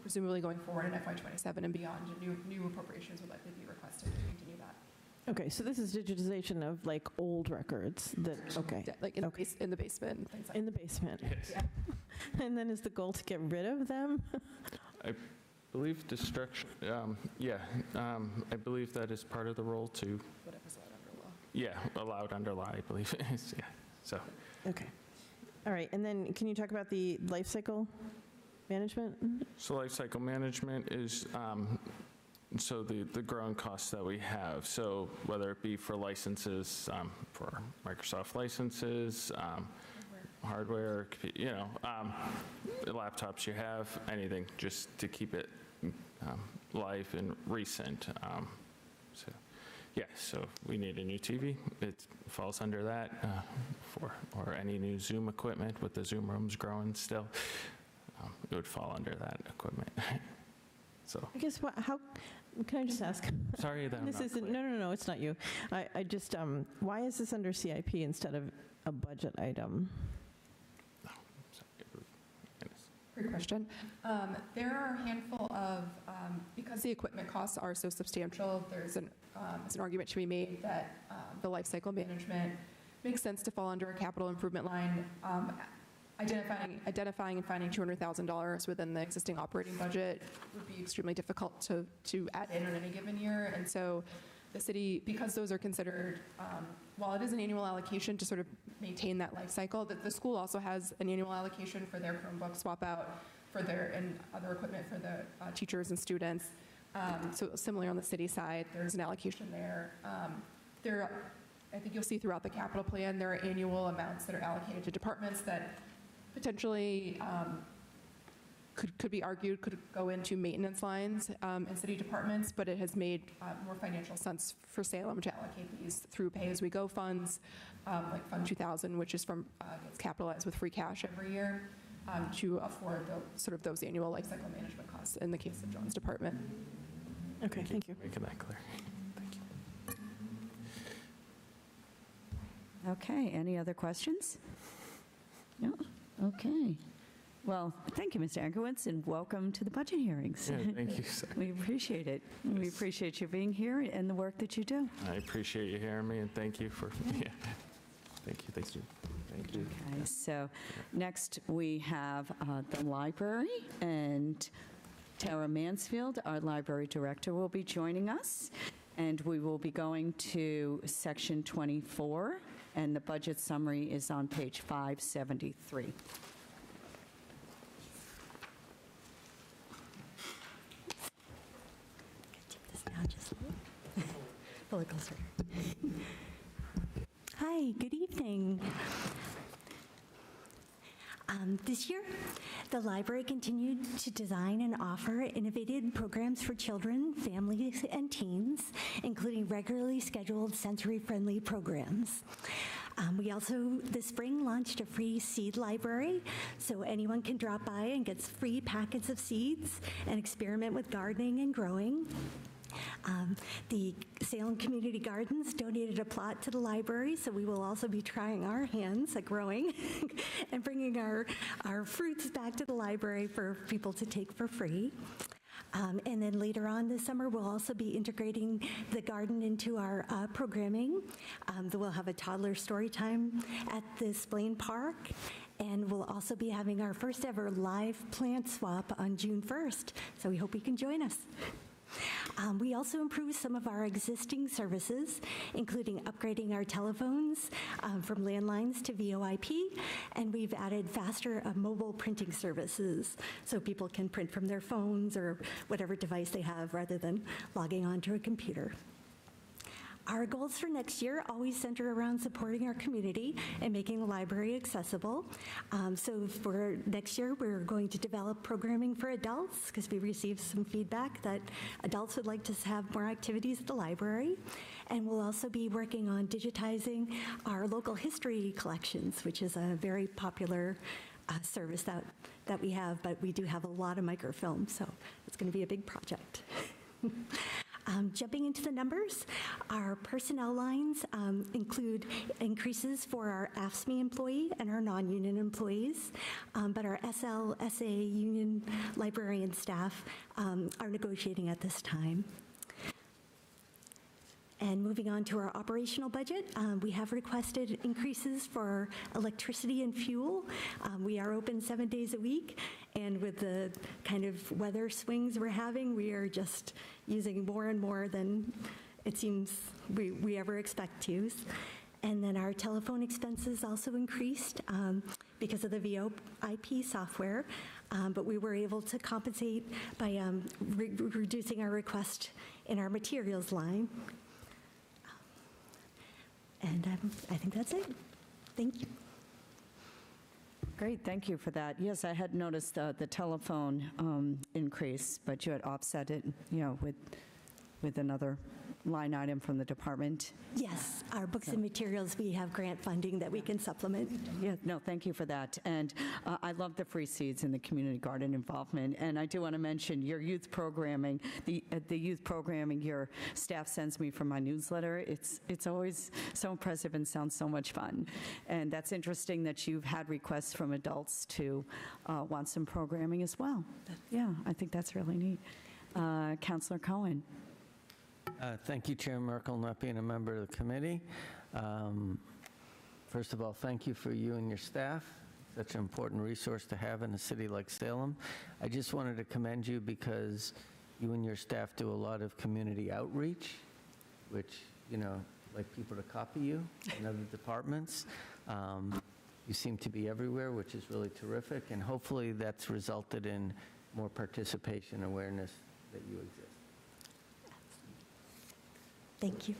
presumably going forward in FY27 and beyond, new appropriations would likely be requested to continue that. Okay, so this is digitization of like old records that, okay. Like in the basement and things like that. In the basement. Yes. Yeah. And then is the goal to get rid of them? I believe destruction, I believe that is part of the role to, Whatever's allowed under law. yeah, allowed under law, I believe. Yeah, so. Okay. All right, and then can you talk about the life cycle management? So life cycle management is, so the growing costs that we have. So whether it be for licenses, for Microsoft licenses, hardware, laptops you have, anything, just to keep it live and recent. So, yeah, so we need a new TV. It falls under that, or any new Zoom equipment with the Zoom rooms growing still. It would fall under that equipment. So. I guess how, can I just ask? Sorry that I'm This not isn't, clear. no, it's not you. I just, why is this under CIP instead of a budget item? Great question. There are a handful of, because the equipment costs are so substantial, there's an argument to be made that the life cycle management makes sense to fall under a capital improvement line. Identifying and finding $200,000 within the existing operating budget would be extremely difficult to add in any given year. And so the city, because those are considered, while it is an annual allocation to sort of maintain that life cycle, the school also has an annual allocation for their Chromebook swap out and other equipment for the teachers and students. So similarly on the city side, there's an allocation there. I think you'll see throughout the capital plan, there are annual amounts that are allocated to departments that potentially could be argued could go into maintenance lines in city departments, but it has made more financial sense for Salem to allocate these through pay-as-we-go funds, like Fund 2000, which is gets capitalized with free cash every year, to afford sort of those annual life cycle management costs in the case of John's department. Okay, thank you. Making that clear. Thank you. Okay, any other questions? No? Okay. Well, thank you, Mr. Ankowitz, and welcome to the budget hearings. Yeah, thank you, sir. We appreciate it. We appreciate you being here and the work that you do. I appreciate you hearing me, and thank you for, yeah. Thank you. Okay, so next we have the library, and Tara Mansfield, our library director, will be joining us, and we will be going to section 24, and the budget summary is on page 573. Hi, good evening. This year, the library continued to design and offer innovative programs for children, families, and teens, including regularly scheduled sensory-friendly programs. We also, this spring, launched a free seed library, so anyone can drop by and get free packets of seeds and experiment with gardening and growing. The Salem Community Gardens donated a plot to the library, so we will also be trying our hands at growing and bringing our fruits back to the library for people to take for free. And then later on this summer, we'll also be integrating the garden into our programming. We'll have a toddler story time at the Splain Park, and we'll also be having our first ever live plant swap on June 1st, so we hope you can join us. We also improved some of our existing services, including upgrading our telephones from landlines to VoIP, and we've added faster mobile printing services so people can print from their phones or whatever device they have rather than logging onto a computer. Our goals for next year always center around supporting our community and making the library accessible. So for next year, we're going to develop programming for adults because we received some feedback that adults would like to have more activities at the library. And we'll also be working on digitizing our local history collections, which is a very popular service that we have, but we do have a lot of microfilm, so it's going to be a big project. Jumping into the numbers, our personnel lines include increases for our AFSCME employee and our non-union employees, but our SLSA union librarian staff are negotiating at this time. And moving on to our operational budget, we have requested increases for electricity and fuel. We are open 7 days a week, and with the kind of weather swings we're having, we are just using more and more than it seems we ever expect to. And then our telephone expenses also increased because of the VoIP software, but we were able to compensate by reducing our request in our materials line. And I think that's it. Thank you. Great, thank you for that. Yes, I had noticed the telephone increase, but you had offset it, with another line item from the department. Yes, our books and materials, we have grant funding that we can supplement. Yeah, no, thank you for that. And I love the free seeds and the community garden involvement. And I do want to mention your youth programming, the youth programming your staff sends me from my newsletter. It's always so impressive and sounds so much fun. And that's interesting that you've had requests from adults to want some programming as well. Yeah, I think that's really neat. Councilor Cohen. Thank you, Chair Merkel, not being a member of the committee. First of all, thank you for you and your staff. Such an important resource to have in a city like Salem. I just wanted to commend you because you and your staff do a lot of community outreach, which, like people to copy you in other departments. You seem to be everywhere, which is really terrific, and hopefully that's resulted in more participation, awareness that you exist. Thank you.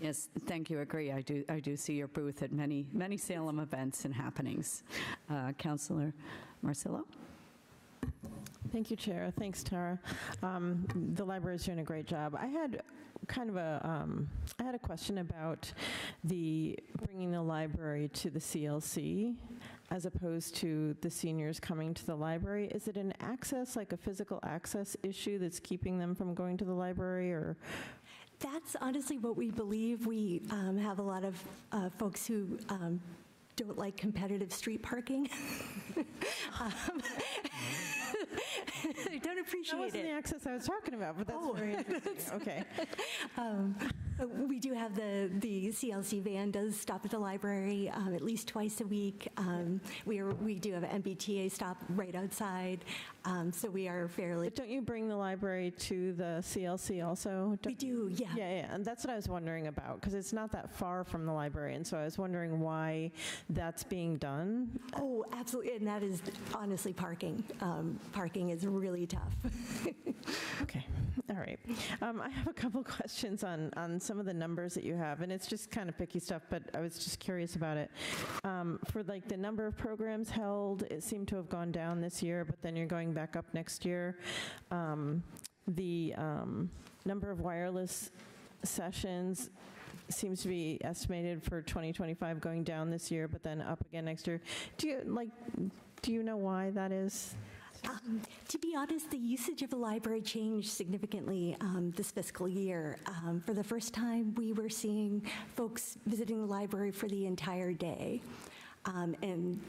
Yes, thank you. Agree. I do see your booth at many Salem events and happenings. Councilor Marcillo. Thank you, Chair. Thanks, Tara. The library is doing a great job. I had a question about bringing the library to the CLC as opposed to the seniors coming to the library. Is it an access, like a physical access issue that's keeping them from going to the library, or? That's honestly what we believe. We have a lot of folks who don't like competitive street parking. They don't appreciate that wasn't it. The access I was talking about, but that's very interesting. Okay. We do have the CLC van does stop at the library at least twice a week. We do have an MBTA stop right outside, so we are fairly. But don't you bring the library to the CLC also? We do, yeah. Yeah, and that's what I was wondering about, because it's not that far from the library, and so I was wondering why that's being done. Oh, absolutely, and that is honestly parking. Parking is really tough. Okay, all right. I have a couple questions on some of the numbers that you have, and it's just kind of picky stuff, but I was just curious about it. For like the number of programs held, it seemed to have gone down this year, but then you're going back up next year. The number of wireless sessions seems to be estimated for 2025 going down this year, but then up again next year. Do you know why that is? To be honest, the usage of the library changed significantly this fiscal year. For the first time, we were seeing folks visiting the library for the entire day, and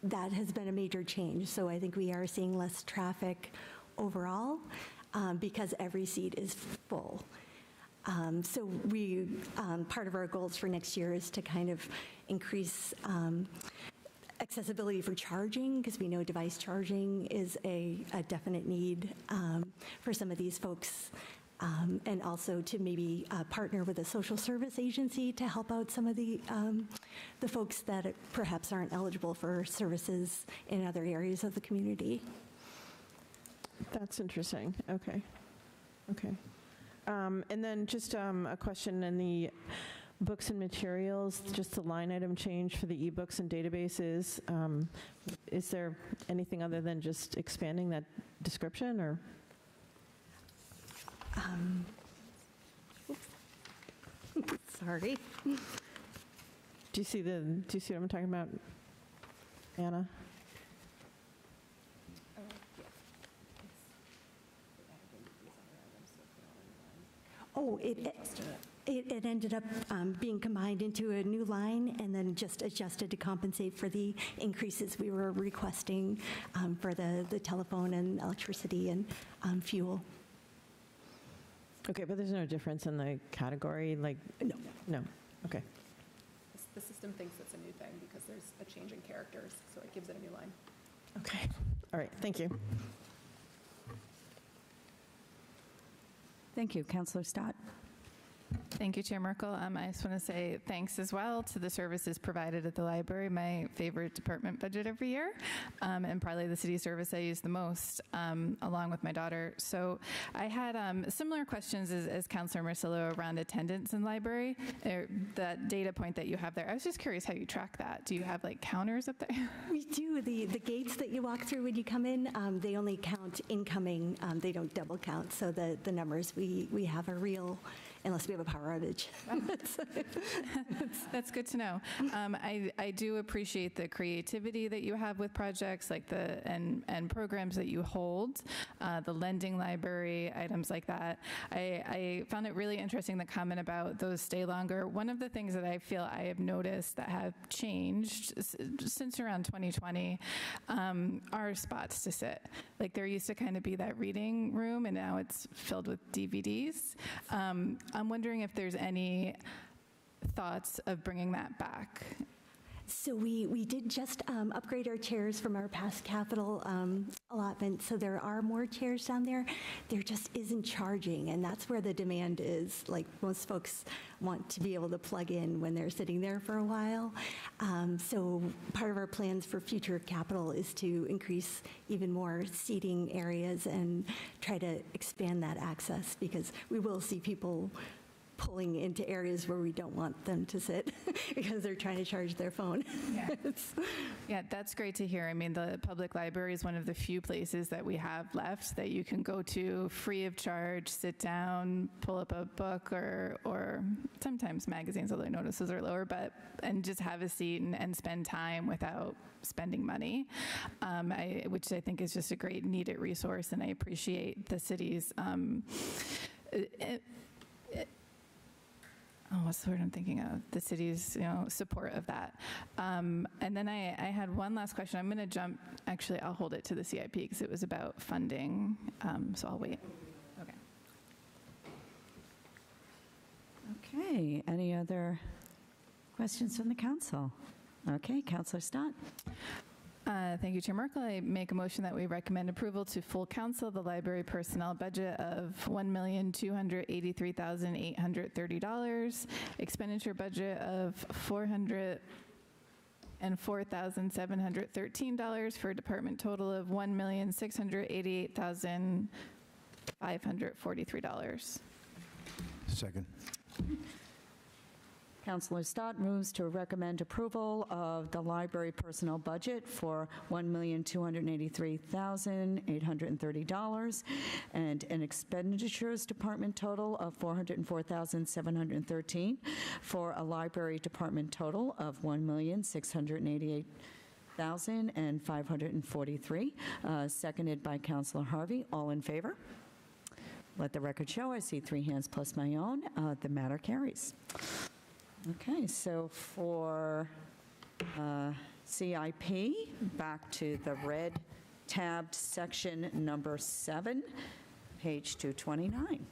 that has been a major change. So I think we are seeing less traffic overall because every seat is full. So part of our goals for next year is to kind of increase accessibility for charging, because we know device charging is a definite need for some of these folks, and also to maybe partner with a social service agency to help out some of the folks that perhaps aren't eligible for services in other areas of the community. That's interesting. Okay. And then just a question in the books and materials, just the line item change for the ebooks and databases. Is there anything other than just expanding that description, or? Sorry. Do you see what I'm talking about, Anna? Oh, it ended up being combined into a new line and then just adjusted to compensate for the increases we were requesting for the telephone and electricity and fuel. Okay, but there's no difference in the category, like? No. No, okay. The system thinks it's a new thing because there's a change in characters, so it gives it a new line. Okay, all right, thank you. Thank you. Councillor Stott. Thank you, Chair Merkel. I just want to say thanks as well to the services provided at the library, my favorite department budget every year, and probably the city service I use the most, along with my daughter. So I had similar questions as Councillor Marcillo around attendance in library, that data point that you have there. I was just curious how you track that. Do you have like counters up there? We do. The gates that you walk through when you come in, they only count incoming. They don't double count. So the numbers we have are real, unless we have a power outage. That's good to know. I do appreciate the creativity that you have with projects like and programs that you hold, the lending library, items like that. I found it really interesting, the comment about those stay longer. One of the things that I feel I have noticed that have changed since around 2020 are spots to sit. Like there used to kind of be that reading room, and now it's filled with DVDs. I'm wondering if there's any thoughts of bringing that back. So we did just upgrade our chairs from our past capital allotment, so there are more chairs down there. There just isn't charging, and that's where the demand is. Like most folks want to be able to plug in when they're sitting there for a while. So part of our plans for future capital is to increase even more seating areas and try to expand that access, because we will see people pulling into areas where we don't want them to sit because they're trying to charge their phone. Yeah. Yeah, that's great to hear. I mean, the public library is one of the few places that we have left that you can go to free of charge, sit down, pull up a book or sometimes magazines, although I notice those are lower, and just have a seat and spend time without spending money, which I think is just a great needed resource, and I appreciate the city's what's the word I'm thinking of? The city's, support of that. And then I had one last question. I'm going to jump. Actually, I'll hold it to the CIP because it was about funding. So I'll wait. Okay. Okay. Any other questions from the council? Okay, Councillor Stott. Thank you, Chair Merkel. I make a motion that we recommend approval to full council the library personnel budget of $1,283,830, expenditure budget of $404,713 for a department total of $1,688,543. Second. Councillor Stott moves to recommend approval of the library personnel budget for $1,283,830 and an expenditures department total of $404,713 for a library department total of $1,688,543, seconded by Councillor Harvey. All in favor? Let the record show. I see 3 hands plus my own. The matter carries. Okay, so for CIP, back to the red tabbed section number 7, page 229.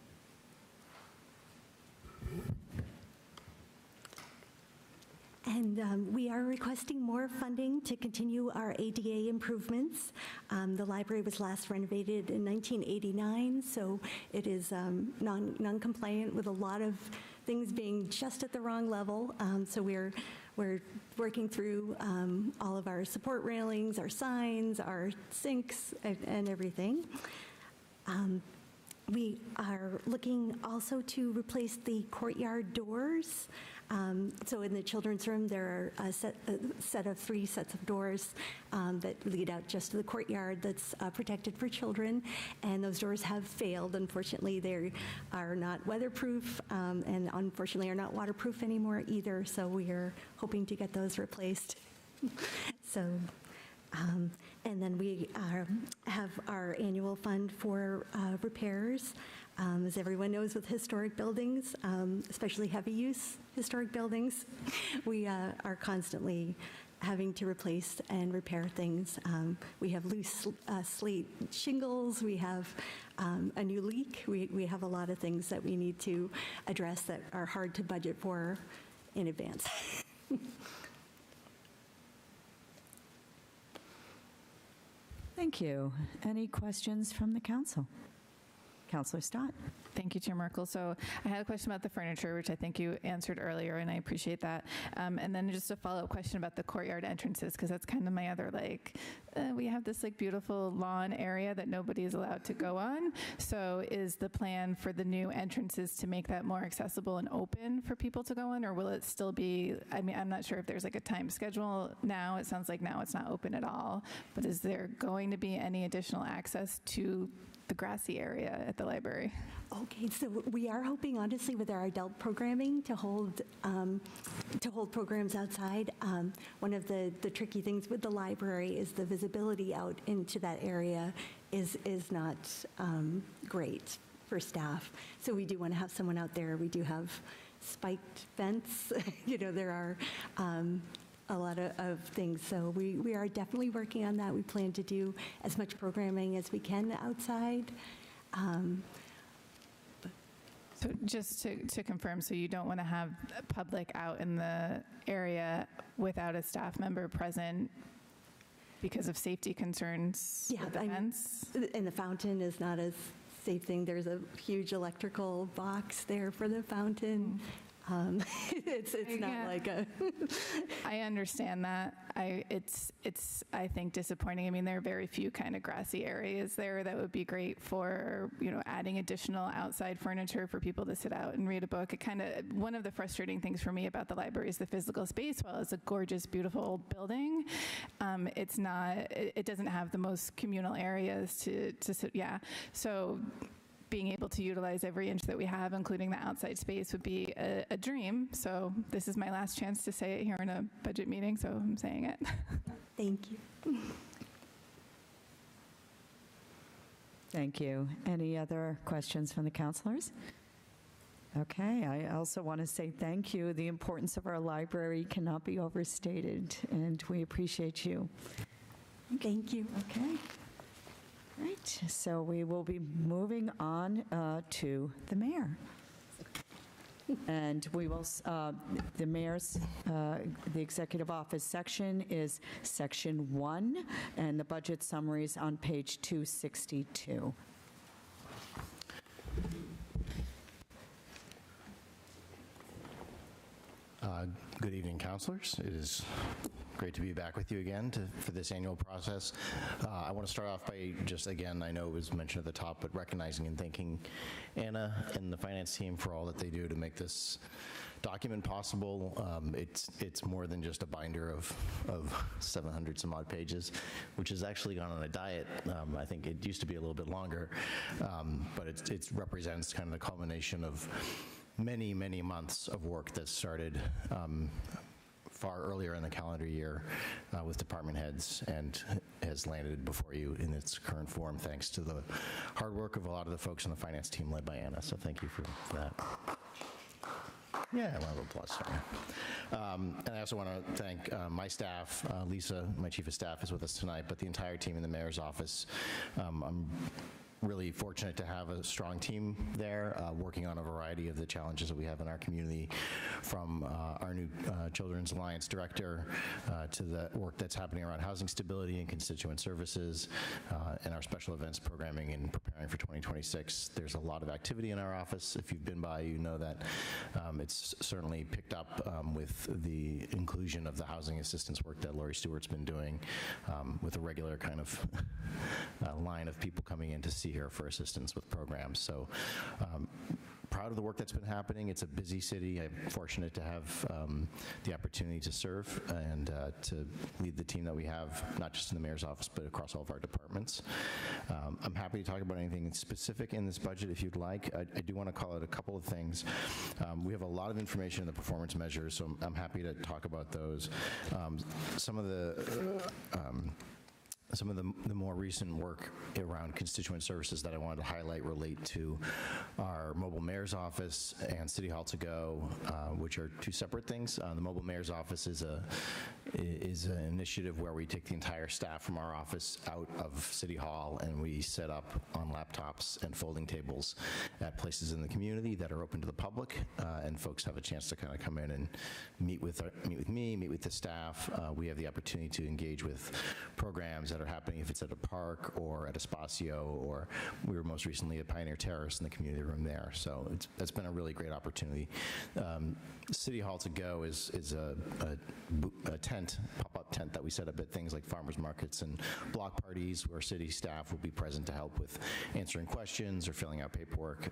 And we are requesting more funding to continue our ADA improvements. The library was last renovated in 1989, so it is non-compliant with a lot of things being just at the wrong level. So we're working through all of our support railings, our signs, our sinks, and everything. We are looking also to replace the courtyard doors. So in the children's room, there are a set of 3 sets of doors that lead out just to the courtyard that's protected for children, and those doors have failed. Unfortunately, they are not weatherproof, and unfortunately are not waterproof anymore either, so we are hoping to get those replaced. So, and then we have our annual fund for repairs. As everyone knows, with historic buildings, especially heavy-use historic buildings, we are constantly having to replace and repair things. We have loose slate shingles. We have a new leak. We have a lot of things that we need to address that are hard to budget for in advance. Thank you. Any questions from the council? Councillor Stott. Thank you, Chair Merkel. So I had a question about the furniture, which I think you answered earlier, and I appreciate that. And then just a follow-up question about the courtyard entrances, because that's kind of my other, we have this beautiful lawn area that nobody is allowed to go on. So is the plan for the new entrances to make that more accessible and open for people to go on, or will it still be, I'm not sure if there's a time schedule now. It sounds like now it's not open at all, but is there going to be any additional access to the grassy area at the library? Okay, so we are hoping, honestly, with our adult programming to hold programs outside. One of the tricky things with the library is the visibility out into that area is not great for staff. So we do want to have someone out there. We do have spiked fence. There are a lot of things. So we are definitely working on that. We plan to do as much programming as we can outside. So just to confirm, so you don't want to have public out in the area without a staff member present because of safety concerns? Yeah, with the fence? And the fountain is not a safe thing. There's a huge electrical box there for the fountain. It's not like a. I understand that. It's I think disappointing. There are very few kind of grassy areas there that would be great for adding additional outside furniture for people to sit out and read a book. One of the frustrating things for me about the library is the physical space. While it's a gorgeous, beautiful old building, it's not. It doesn't have the most communal areas to sit. Yeah, so. Being able to utilize every inch that we have, including the outside space, would be a dream. So this is my last chance to say it here in a budget meeting, so I'm saying it. Thank you. Thank you. Any other questions from the councilors? Okay, I also want to say thank you. The importance of our library cannot be overstated, and we appreciate you. Thank you. Okay. Right, so we will be moving on to the mayor. And we will, the mayor's, the executive office section is section 1, and the budget summary is on page 262. Good evening, councilors. It is great to be back with you again for this annual process. I want to start off by just, again, I know it was mentioned at the top, but recognizing and thanking Anna and the finance team for all that they do to make this document possible. It's more than just a binder of 700 some odd pages, which has actually gone on a diet. I think it used to be a little bit longer, but it represents kind of the culmination of many, many months of work that started far earlier in the calendar year with department heads and has landed before you in its current form, thanks to the hard work of a lot of the folks on the finance team led by Anna. So thank you for that. Yeah, a round of applause. And I also want to thank my staff. Lisa, my chief of staff, is with us tonight, but the entire team in the mayor's office. I'm really fortunate to have a strong team there working on a variety of the challenges that we have in our community, from our new Children's Alliance director to the work that's happening around housing stability and constituent services and our special events programming and preparing for 2026. There's a lot of activity in our office. If you've been by, you know that it's certainly picked up with the inclusion of the housing assistance work that Lori Stewart's been doing with a regular kind of line of people coming in to see her for assistance with programs. So proud of the work that's been happening. It's a busy city. I'm fortunate to have the opportunity to serve and to lead the team that we have, not just in the mayor's office, but across all of our departments. I'm happy to talk about anything specific in this budget if you'd like. I do want to call out a couple of things. We have a lot of information in the performance measures, so I'm happy to talk about those. Some of the more recent work around constituent services that I wanted to highlight relate to our mobile mayor's office and City Hall to Go, which are two separate things. The mobile mayor's office is an initiative where we take the entire staff from our office out of City Hall and we set up on laptops and folding tables at places in the community that are open to the public, and folks have a chance to kind of come in and meet with me, meet with the staff. We have the opportunity to engage with programs that are happening, if it's at a park or at Espacio, or we were most recently at Pioneer Terrace in the community room there. So that's been a really great opportunity. City Hall to Go is a tent, pop-up tent that we set up at things like farmers markets and block parties where city staff will be present to help with answering questions or filling out paperwork.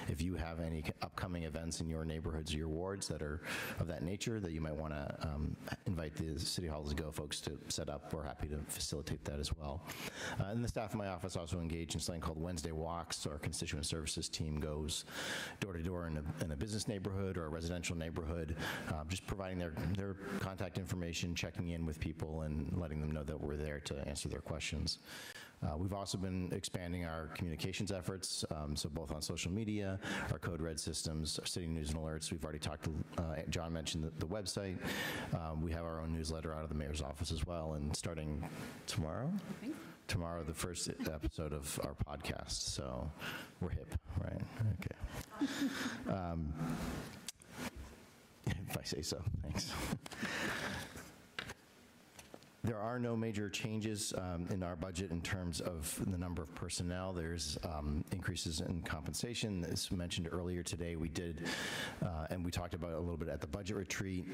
If you have any upcoming events in your neighborhoods or your wards that are of that nature that you might want to invite the City Hall to Go folks to set up, we're happy to facilitate that as well. And the staff in my office also engage in something called Wednesday Walks. So our constituent services team goes door to door in a business neighborhood or a residential neighborhood, just providing their contact information, checking in with people and letting them know that we're there to answer their questions. We've also been expanding our communications efforts, so both on social media, our Code Red systems, our city news and alerts. We've already talked to, John mentioned the website. We have our own newsletter out of the mayor's office as well, and starting tomorrow? Tomorrow, the first episode of our podcast, so we're hip, right? Okay. If I say so, thanks. There are no major changes in our budget in terms of the number of personnel. There's increases in compensation. As mentioned earlier today, we did, and we talked about it a little bit at the budget retreat.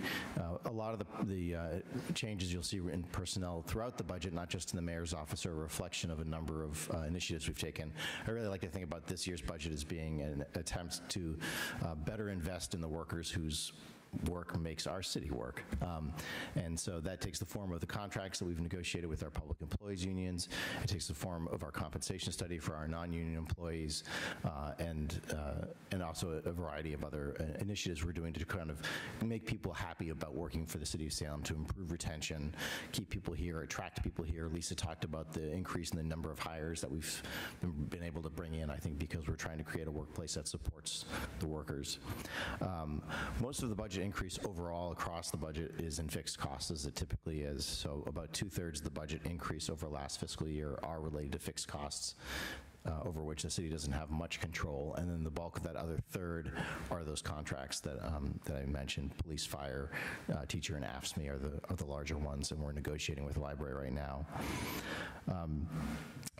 A lot of the changes you'll see in personnel throughout the budget, not just in the mayor's office, are a reflection of a number of initiatives we've taken. I really like to think about this year's budget as being an attempt to better invest in the workers whose work makes our city work. And so that takes the form of the contracts that we've negotiated with our public employees unions. It takes the form of our compensation study for our non-union employees, and also a variety of other initiatives we're doing to kind of make people happy about working for the city of Salem, to improve retention, keep people here, attract people here. Lisa talked about the increase in the number of hires that we've been able to bring in, I think because we're trying to create a workplace that supports the workers. Most of the budget increase overall across the budget is in fixed costs, as it typically is. So about 2/3 of the budget increase over last fiscal year are related to fixed costs, over which the city doesn't have much control. And then the bulk of that other third are those contracts that I mentioned. Police, fire, teacher, and AFSCME are the larger ones, and we're negotiating with the library right now.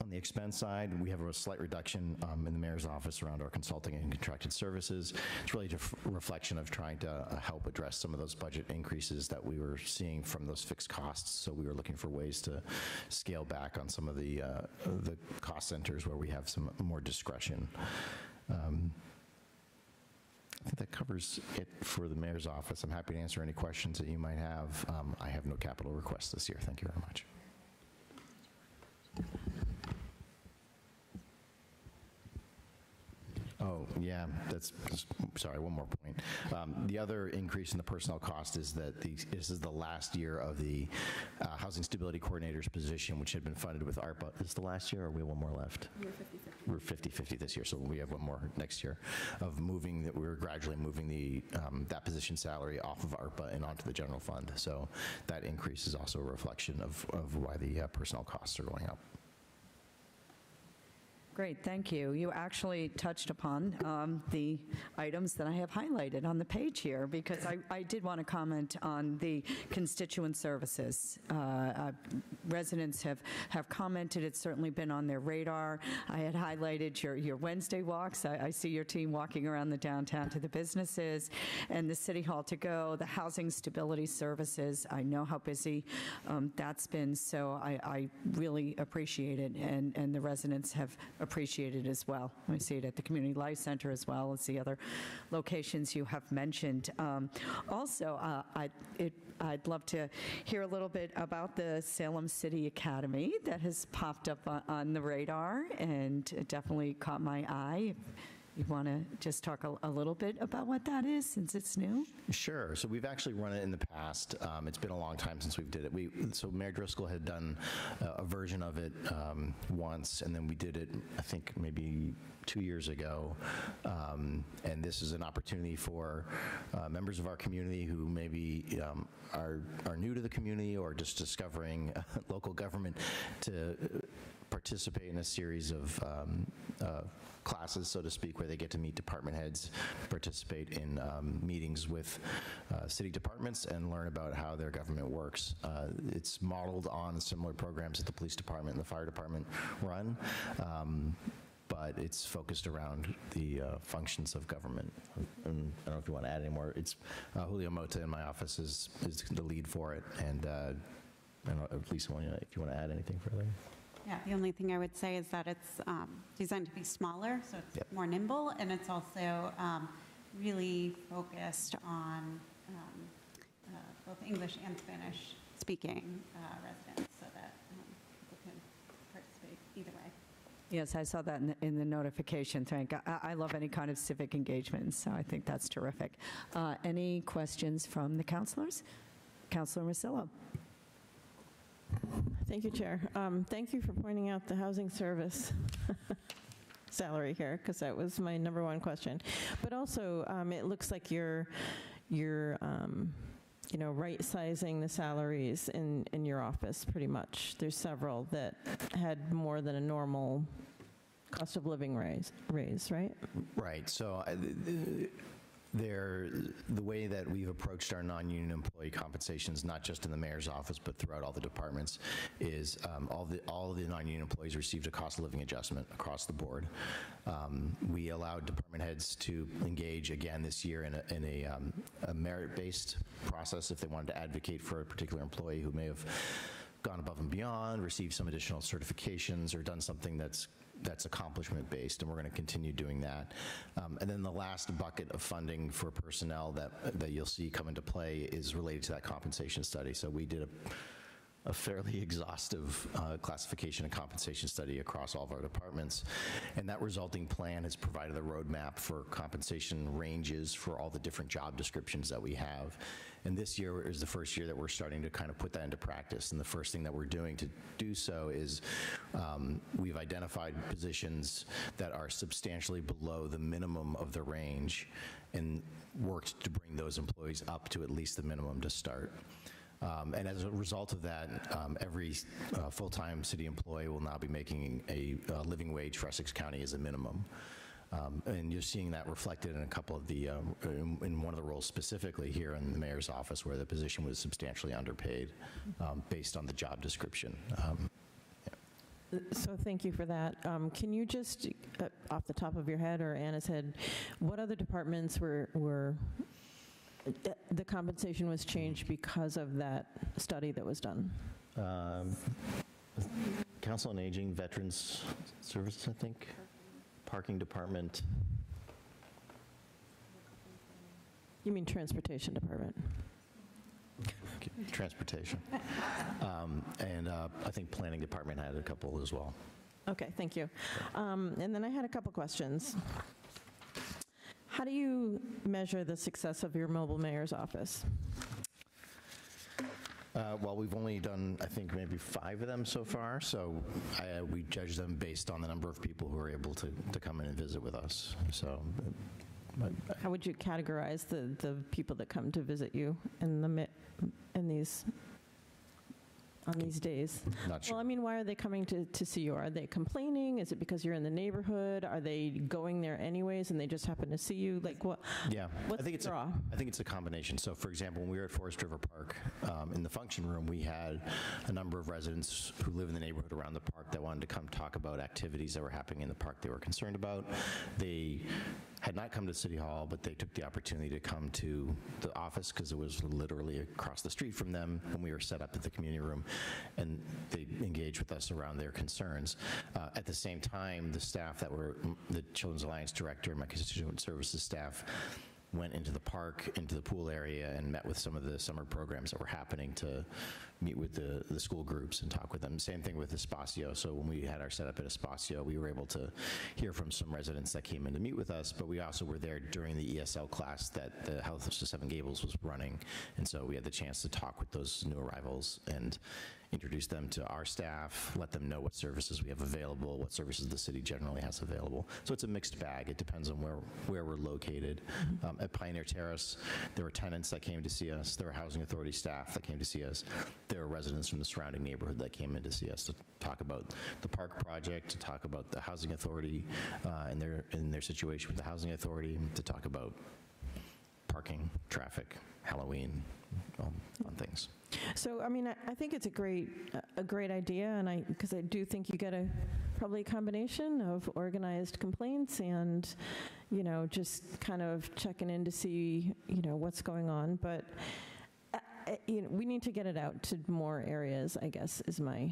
On the expense side, we have a slight reduction in the mayor's office around our consulting and contracted services. It's really just a reflection of trying to help address some of those budget increases that we were seeing from those fixed costs. So we were looking for ways to scale back on some of the cost centers where we have some more discretion. I think that covers it for the mayor's office. I'm happy to answer any questions that you might have. I have no capital requests this year. Thank you very much. Oh, yeah, sorry, one more point. The other increase in the personnel cost is that this is the last year of the Housing Stability Coordinator's position, which had been funded with ARPA. Is this the last year, or we have one more left? We're 50-50 this year, so we have one more next year of we're gradually moving that position salary off of ARPA and onto the general fund. So that increase is also a reflection of why the personnel costs are going up. Great, thank you. You actually touched upon the items that I have highlighted on the page here, because I did want to comment on the constituent services. Residents have commented, it's certainly been on their radar. I had highlighted your Wednesday walks. I see your team walking around the downtown to the businesses, and the City Hall to go, the housing stability services. I know how busy that's been, so I really appreciate it, and the residents have appreciated as well. I see it at the Community Life Center as well as the other locations you have mentioned. Also, I'd love to hear a little bit about the Salem City Academy that has popped up on the radar and definitely caught my eye. You want to just talk a little bit about what that is, since it's new? Sure. So we've actually run it in the past. It's been a long time since we've did it. So Mayor Driscoll had done a version of it once, and then we did it, I think, maybe 2 years ago. And this is an opportunity for members of our community who maybe are new to the community or just discovering local government to participate in a series of classes, so to speak, where they get to meet department heads, participate in meetings with city departments, and learn about how their government works. It's modeled on similar programs that the police department and the fire department run, but it's focused around the functions of government. And I don't know if you want to add any more. It's Julio Mota in my office is the lead for it, and I don't know, Lisa, if you want to add anything further. Yeah, the only thing I would say is that it's designed to be smaller, so it's Yep. more nimble, and it's also really focused on both English and Spanish speaking residents, so that people can participate either way. Yes, I saw that in the notification. Thank you. I love any kind of civic engagement, so I think that's terrific. Any questions from the councilors? Councilor Rosillo. Thank you, Chair. Thank you for pointing out the housing service salary here, because that was my number one question. But also, it looks like you're right-sizing the salaries in your office pretty much. There's several that had more than a normal cost of living raise, right? Right. So the way that we've approached our non-union employee compensations, not just in the mayor's office, but throughout all the departments, is all the non-union employees received a cost of living adjustment across the board. We allowed department heads to engage again this year in a merit-based process if they wanted to advocate for a particular employee who may have gone above and beyond, received some additional certifications, or done something that's accomplishment-based, and we're going to continue doing that. And then the last bucket of funding for personnel that you'll see come into play is related to that compensation study. So we did a fairly exhaustive classification and compensation study across all of our departments, and that resulting plan has provided a roadmap for compensation ranges for all the different job descriptions that we have. And this year is the first year that we're starting to kind of put that into practice. And the first thing that we're doing to do so is we've identified positions that are substantially below the minimum of the range and worked to bring those employees up to at least the minimum to start. And as a result of that, every full-time city employee will now be making a living wage for Essex County as a minimum. And you're seeing that reflected in a couple of the, in one of the roles specifically here in the mayor's office, where the position was substantially underpaid based on the job description. So thank you for that. Can you just, off the top of your head or Anna's head, what other departments were the compensation was changed because of that study that was done? Council on Aging, Veterans Services, I think. Parking Department. You mean Transportation Department? Transportation. And I think Planning Department had a couple as well. Okay, thank you. And then I had a couple questions. How do you measure the success of your mobile mayor's office? Well, we've only done, I think, maybe 5 of them so far, so we judge them based on the number of people who are able to come in and visit with us. So, how would you categorize the people that come to visit you in these on these days? Not sure. Well, I mean, why are they coming to see you? Are they complaining? Is it because you're in the neighborhood? Are they going there anyways and they just happen to see you? Like what? Yeah, What's I think the draw? I think it's a combination. So, for example, when we were at Forest River Park, in the function room, we had a number of residents who live in the neighborhood around the park that wanted to come talk about activities that were happening in the park they were concerned about. They had not come to City Hall, but they took the opportunity to come to the office because it was literally across the street from them when we were set up at the community room, and they engaged with us around their concerns. At the same time, the staff that were, the Children's Alliance director and my constituent services staff, went into the park, into the pool area, and met with some of the summer programs that were happening to meet with the school groups and talk with them. Same thing with Espacio. So when we had our setup at Espacio, we were able to hear from some residents that came in to meet with us, but we also were there during the ESL class that the Health of Seven Gables was running. And so we had the chance to talk with those new arrivals and introduce them to our staff, let them know what services we have available, what services the city generally has available. So it's a mixed bag. It depends on where we're located. At Pioneer Terrace, there were tenants that came to see us. There were Housing Authority staff that came to see us. There were residents from the surrounding neighborhood that came in to see us to talk about the park project, to talk about the Housing Authority and their situation with the Housing Authority, to talk about parking, traffic, Halloween, on things. So, I mean, I think it's a great idea, and because I do think you get probably a combination of organized complaints and, just kind of checking in to see, what's going on. But, we need to get it out to more areas, I guess, is my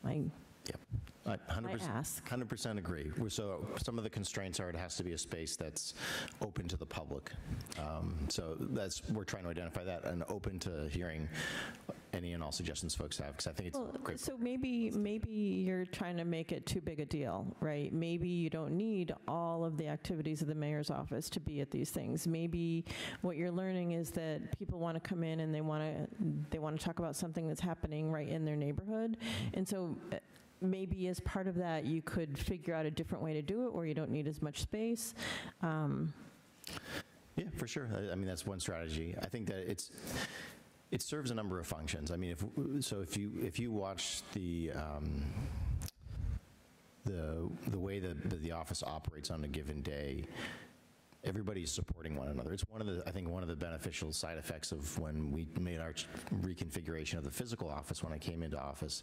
Yep. 100%, ask. 100% agree. So some of the constraints are it has to be a space that's open to the public. So we're trying to identify that and open to hearing any and all suggestions folks have, because I think it's great. So maybe you're trying to make it too big a deal, right? Maybe you don't need all of the activities of the mayor's office to be at these things. Maybe what you're learning is that people want to come in and they want to talk about something that's happening right in their neighborhood, and so maybe as part of that, you could figure out a different way to do it where you don't need as much space. Yeah, for sure. I mean, that's one strategy. I think that it serves a number of functions. I mean, if you watch the way that the office operates on a given day, everybody's supporting one another. It's one of the beneficial side effects of when we made our reconfiguration of the physical office when I came into office.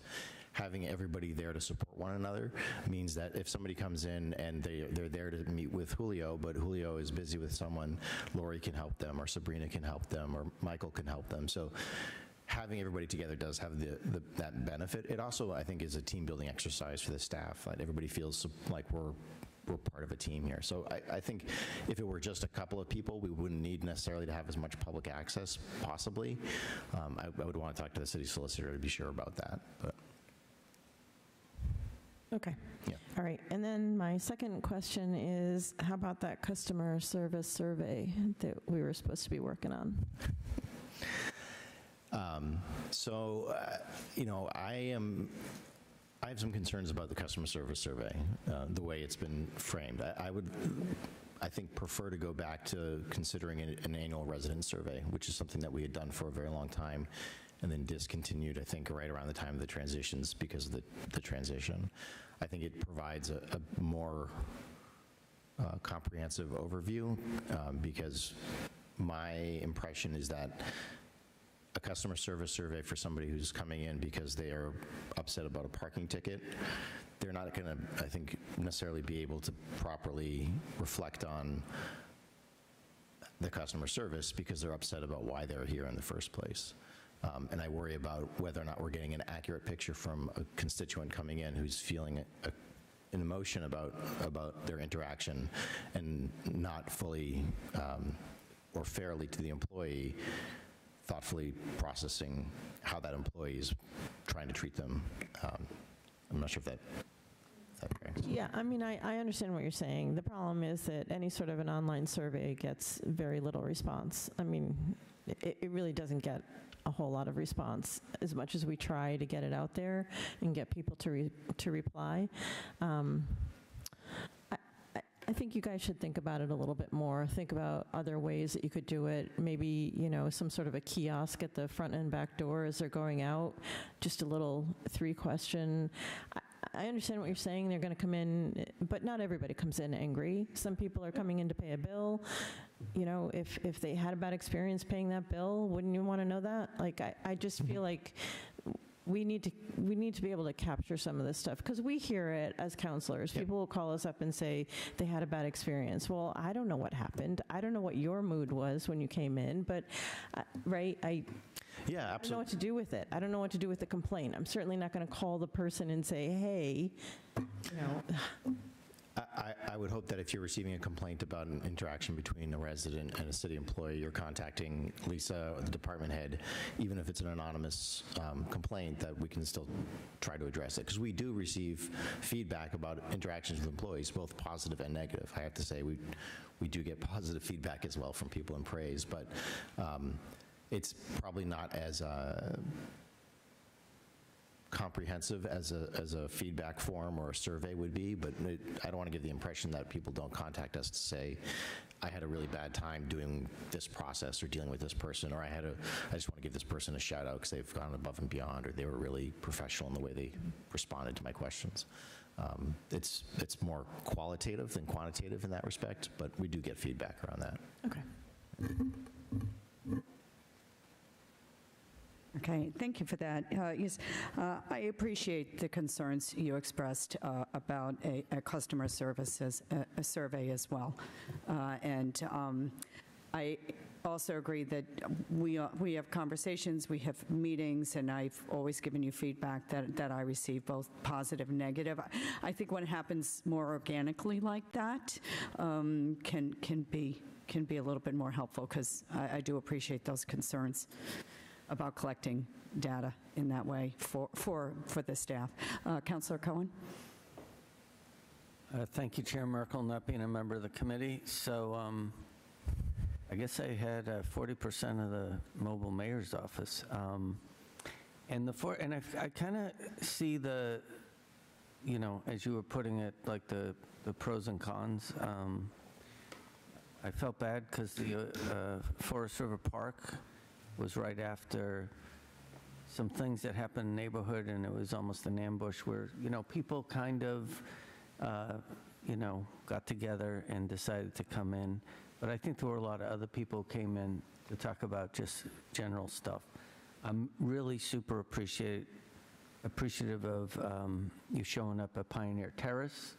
Having everybody there to support one another means that if somebody comes in and they're there to meet with Julio, but Julio is busy with someone, Lori can help them, or Sabrina can help them, or Michael can help them. So having everybody together does have that benefit. It also, I think, is a team-building exercise for the staff. Like everybody feels like we're part of a team here. So I think if it were just a couple of people, we wouldn't need necessarily to have as much public access, possibly. I would want to talk to the city solicitor to be sure about that. But. Okay. Yeah. All right. And then my second question is, how about that customer service survey that we were supposed to be working on? I have some concerns about the customer service survey, the way it's been framed. I think, prefer to go back to considering an annual resident survey, which is something that we had done for a very long time and then discontinued, I think, right around the time of the transitions because of the transition. I think it provides a more comprehensive overview because my impression is that a customer service survey for somebody who's coming in because they are upset about a parking ticket, they're not going to, I think, necessarily be able to properly reflect on the customer service because they're upset about why they're here in the first place. And I worry about whether or not we're getting an accurate picture from a constituent coming in who's feeling an emotion about their interaction and not fully or fairly to the employee thoughtfully processing how that employee is trying to treat them. I'm not sure if that correct. Yeah, I mean, I understand what you're saying. The problem is that any sort of an online survey gets very little response. I mean, it really doesn't get a whole lot of response as much as we try to get it out there and get people to reply. I I think you guys should think about it a little bit more. Think about other ways that you could do it. Maybe, some sort of a kiosk at the front and back door as they're going out. Just a little 3-question. I understand what you're saying. They're going to come in, but not everybody comes in angry. Some people are coming in to pay a bill. If they had a bad experience paying that bill, wouldn't you want to know that? Like, I just feel like we need to be able to capture some of this stuff, because we hear it as counselors. People will call us up and say they had a bad experience. Well, I don't know what happened. I don't know what your mood was when you came in, but right, Yeah, absolutely. I don't know what to do with it. I don't know what to do with the complaint. I'm certainly not going to call the person and say, hey, I would hope that if you're receiving a complaint about an interaction between a resident and a city employee, you're contacting Lisa, the department head, even if it's an anonymous complaint, that we can still try to address it. Because we do receive feedback about interactions with employees, both positive and negative. I have to say, we do get positive feedback as well from people in praise, but it's probably not as comprehensive as a feedback form or a survey would be, but I don't want to give the impression that people don't contact us to say, I had a really bad time doing this process or dealing with this person, or I just want to give this person a shout out because they've gone above and beyond, or they were really professional in the way they responded to my questions. It's more qualitative than quantitative in that respect, but we do get feedback around that. okay. Okay, thank you for that. Yes, I appreciate the concerns you expressed about a customer services a survey as well. And I also agree that we have conversations, we have meetings, and I've always given you feedback that I receive, both positive and negative. I think when it happens more organically like that, can be a little bit more helpful, because I do appreciate those concerns about collecting data in that way for the staff. Councillor Cohen? Thank you, Chair Merkel, not being a member of the committee. So I guess I had 40% of the mobile mayor's office. And I kind of see the, as you were putting it, like the pros and cons. I felt bad because the Forest River Park was right after some things that happened in the neighborhood, and it was almost an ambush where, people kind of, got together and decided to come in. But I think there were a lot of other people who came in to talk about just general stuff. I'm really super appreciative of you showing up at Pioneer Terrace.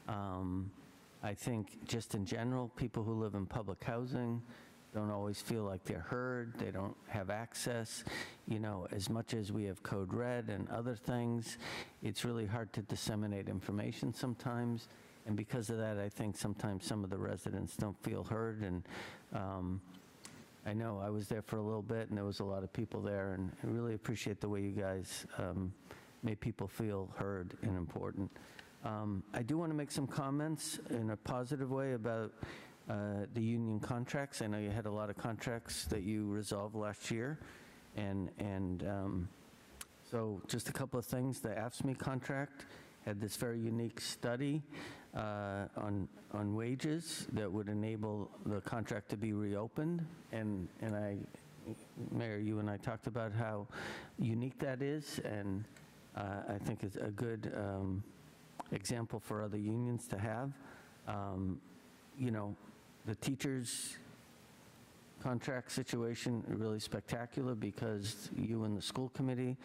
I think just in general, people who live in public housing don't always feel like they're heard, they don't have access. As much as we have Code Red and other things, it's really hard to disseminate information sometimes. And because of that, I think sometimes some of the residents don't feel heard. And I know I was there for a little bit, and there was a lot of people there, and I really appreciate the way you guys made people feel heard and important. I do want to make some comments in a positive way about the union contracts. I know you had a lot of contracts that you resolved last year, and so just a couple of things. The AFSCME contract had this very unique study on wages that would enable the contract to be reopened, and Mayor, you and I talked about how unique that is, and I think it's a good example for other unions to have. The teachers' contract situation is really spectacular because you and the school committee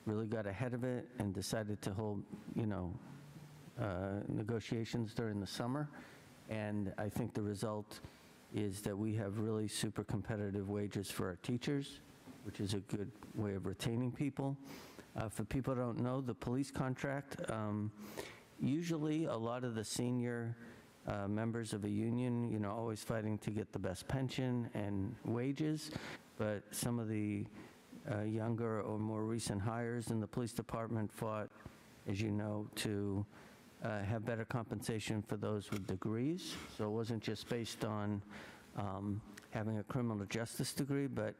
really got ahead of it and decided to hold, negotiations during the summer. And I think the result is that we have really super competitive wages for our teachers, which is a good way of retaining people. For people who don't know, the police contract, usually a lot of the senior members of a union, always fighting to get the best pension and wages, but some of the younger or more recent hires in the police department fought, as you know, to have better compensation for those with degrees. So it wasn't just based on having a criminal justice degree, but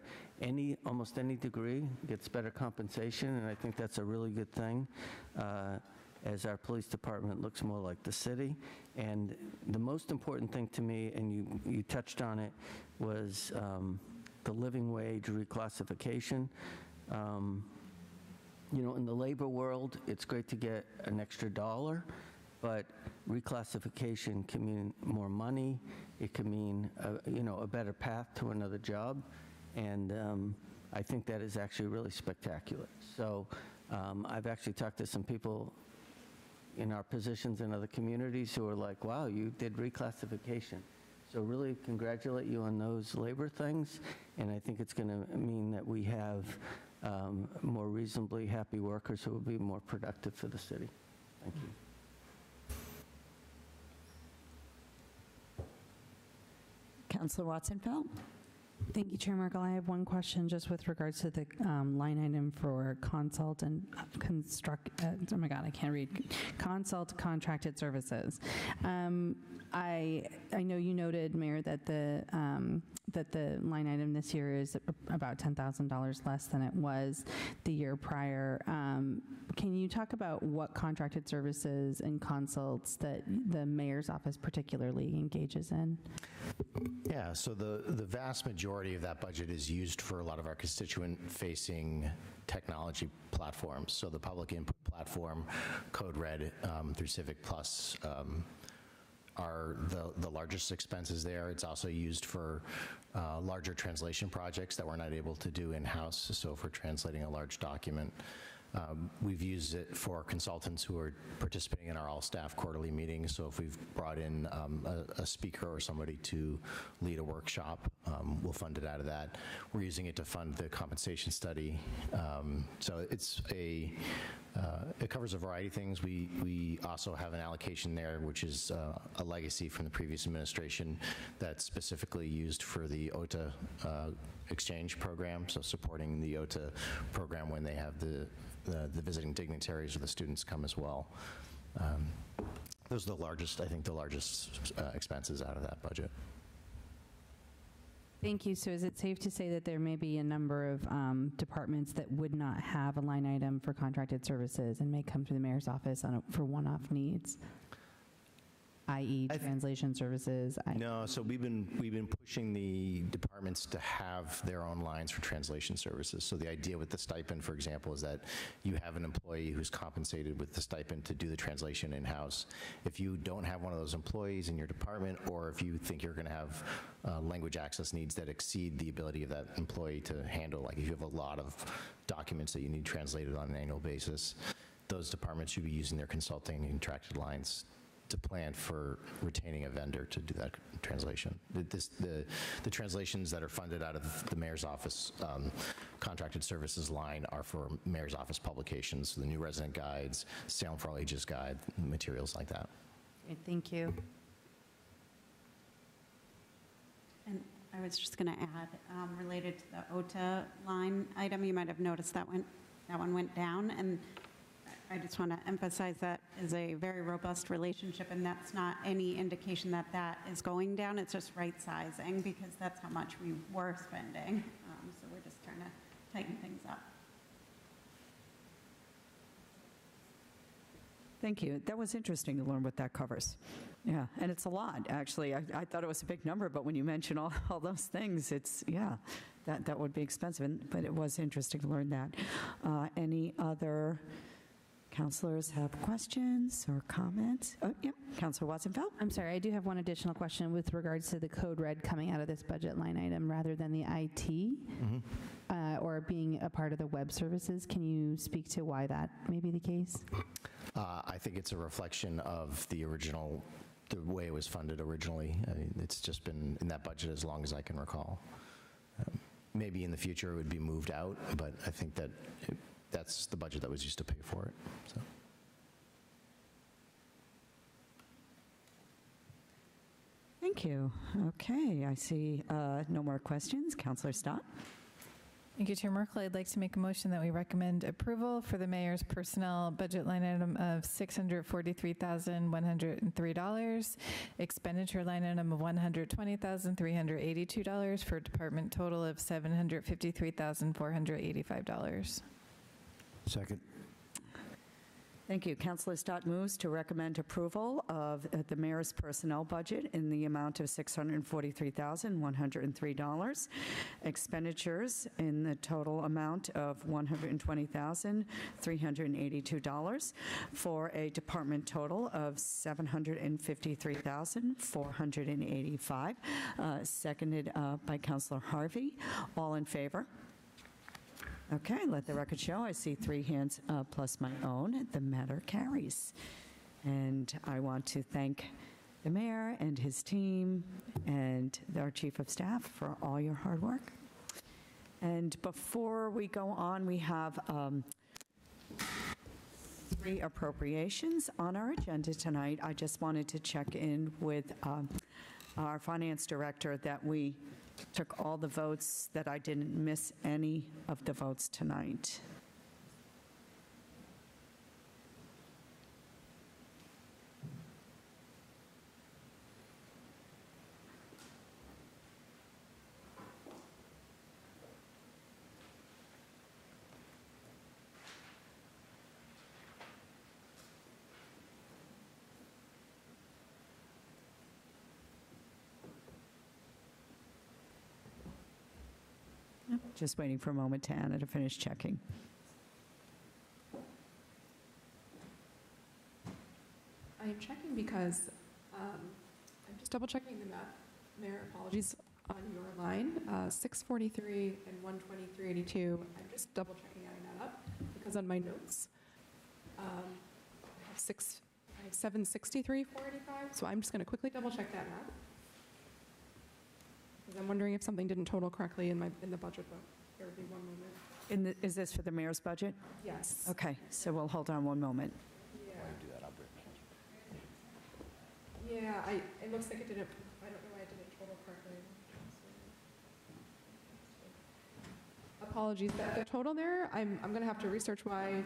almost any degree gets better compensation, and I think that's a really good thing. as our police department looks more like the city. And the most important thing to me, and you touched on it, was the living wage reclassification. In the labor world, it's great to get an extra dollar, but reclassification can mean more money. It can mean, a better path to another job. And I think that is actually really spectacular. So I've actually talked to some people in our positions in other communities who are like, wow, you did reclassification. So really congratulate you on those labor things. And I think it's going to mean that we have more reasonably happy workers who will be more productive for the city. Thank you. Councilor Watson-Felt? Thank you, Chair Merkel. I have one question just with regards to the line item for consult and oh my God, I can't read. Consult contracted services. I know you noted, Mayor, that the line item this year is about $10,000 less than it was the year prior. Can you talk about what contracted services and consults that the mayor's office particularly engages in? Yeah, so the vast majority of that budget is used for a lot of our constituent-facing technology platforms. So the public input platform, Code Red through Civic Plus, are the largest expenses there. It's also used for larger translation projects that we're not able to do in-house, so for translating a large document. We've used it for consultants who are participating in our all-staff quarterly meetings, so if we've brought in a speaker or somebody to lead a workshop, we'll fund it out of that. We're using it to fund the compensation study. So it covers a variety of things. We also have an allocation there, which is a legacy from the previous administration that's specifically used for the OTA exchange program, so supporting the OTA program when they have the visiting dignitaries or the students come as well. Those are the largest expenses out of that budget. Thank you. So is it safe to say that there may be a number of departments that would not have a line item for contracted services and may come to the mayor's office for one-off needs? i.e. translation services? No, so we've been pushing the departments to have their own lines for translation services. So the idea with the stipend, for example, is that you have an employee who's compensated with the stipend to do the translation in-house. If you don't have one of those employees in your department, or if you think you're going to have language access needs that exceed the ability of that employee to handle, like if you have a lot of documents that you need translated on an annual basis, those departments should be using their consulting and contracted lines to plan for retaining a vendor to do that translation. The translations that are funded out of the mayor's office contracted services line are for mayor's office publications, so the new resident guides, Salem for All Ages guide, materials like that. Great, thank you. And I was just going to add, related to the OTA line item, you might have noticed that one went down, and I just want to emphasize that is a very robust relationship, and that's not any indication that that is going down. It's just right sizing, because that's how much we were spending. So we're just trying to tighten things up. Thank you. That was interesting to learn what that covers. Yeah, and it's a lot, actually. I thought it was a big number, but when you mention all those things, it's, yeah, that would be expensive, but it was interesting to learn that. Any other councilors have questions or comments? Oh, yep, Councilor Watson-Felt. I'm sorry, I do have one additional question with regards to the Code Red coming out of this budget line item rather than the IT or being a part of the web services. Can you speak to why that may be the case? I think it's a reflection of the way it was funded originally. I mean, it's just been in that budget as long as I can recall. Maybe in the future it would be moved out, but I think that that's the budget that was used to pay for it. So. Thank you. Okay, I see no more questions. Councilor Stott. Thank you, Chair Merkel. I'd like to make a motion that we recommend approval for the mayor's personnel budget line item of $643,103, expenditure line item of $120,382 for a department total of $753,485. Second. Thank you. Councilor Stott moves to recommend approval of the mayor's personnel budget in the amount of $643,103. Expenditures in the total amount of $120,382 for a department total of $753,485. Seconded by Councilor Harvey. All in favor? Okay, let the record show. I see 3 hands plus my own. The matter carries. And I want to thank the mayor and his team and our chief of staff for all your hard work. And before we go on, we have 3 appropriations on our agenda tonight. I just wanted to check in with our finance director that we took all the votes, that I didn't miss any of the votes tonight. Just waiting for a moment to Anna to finish checking. I am checking because I'm just double checking the map. Mayor, apologies on your line. 643 and 12382. I'm just double checking adding that up because on my notes, I have 763, 485. So I'm just going to quickly double check that map. Because I'm wondering if something didn't total correctly in the budget book. There would be one moment. Is this for the mayor's budget? Yes. Okay, so we'll hold on one moment. Yeah, it looks like it didn't, I don't know why it didn't total correctly. Apologies, the total there, I'm going to have to research why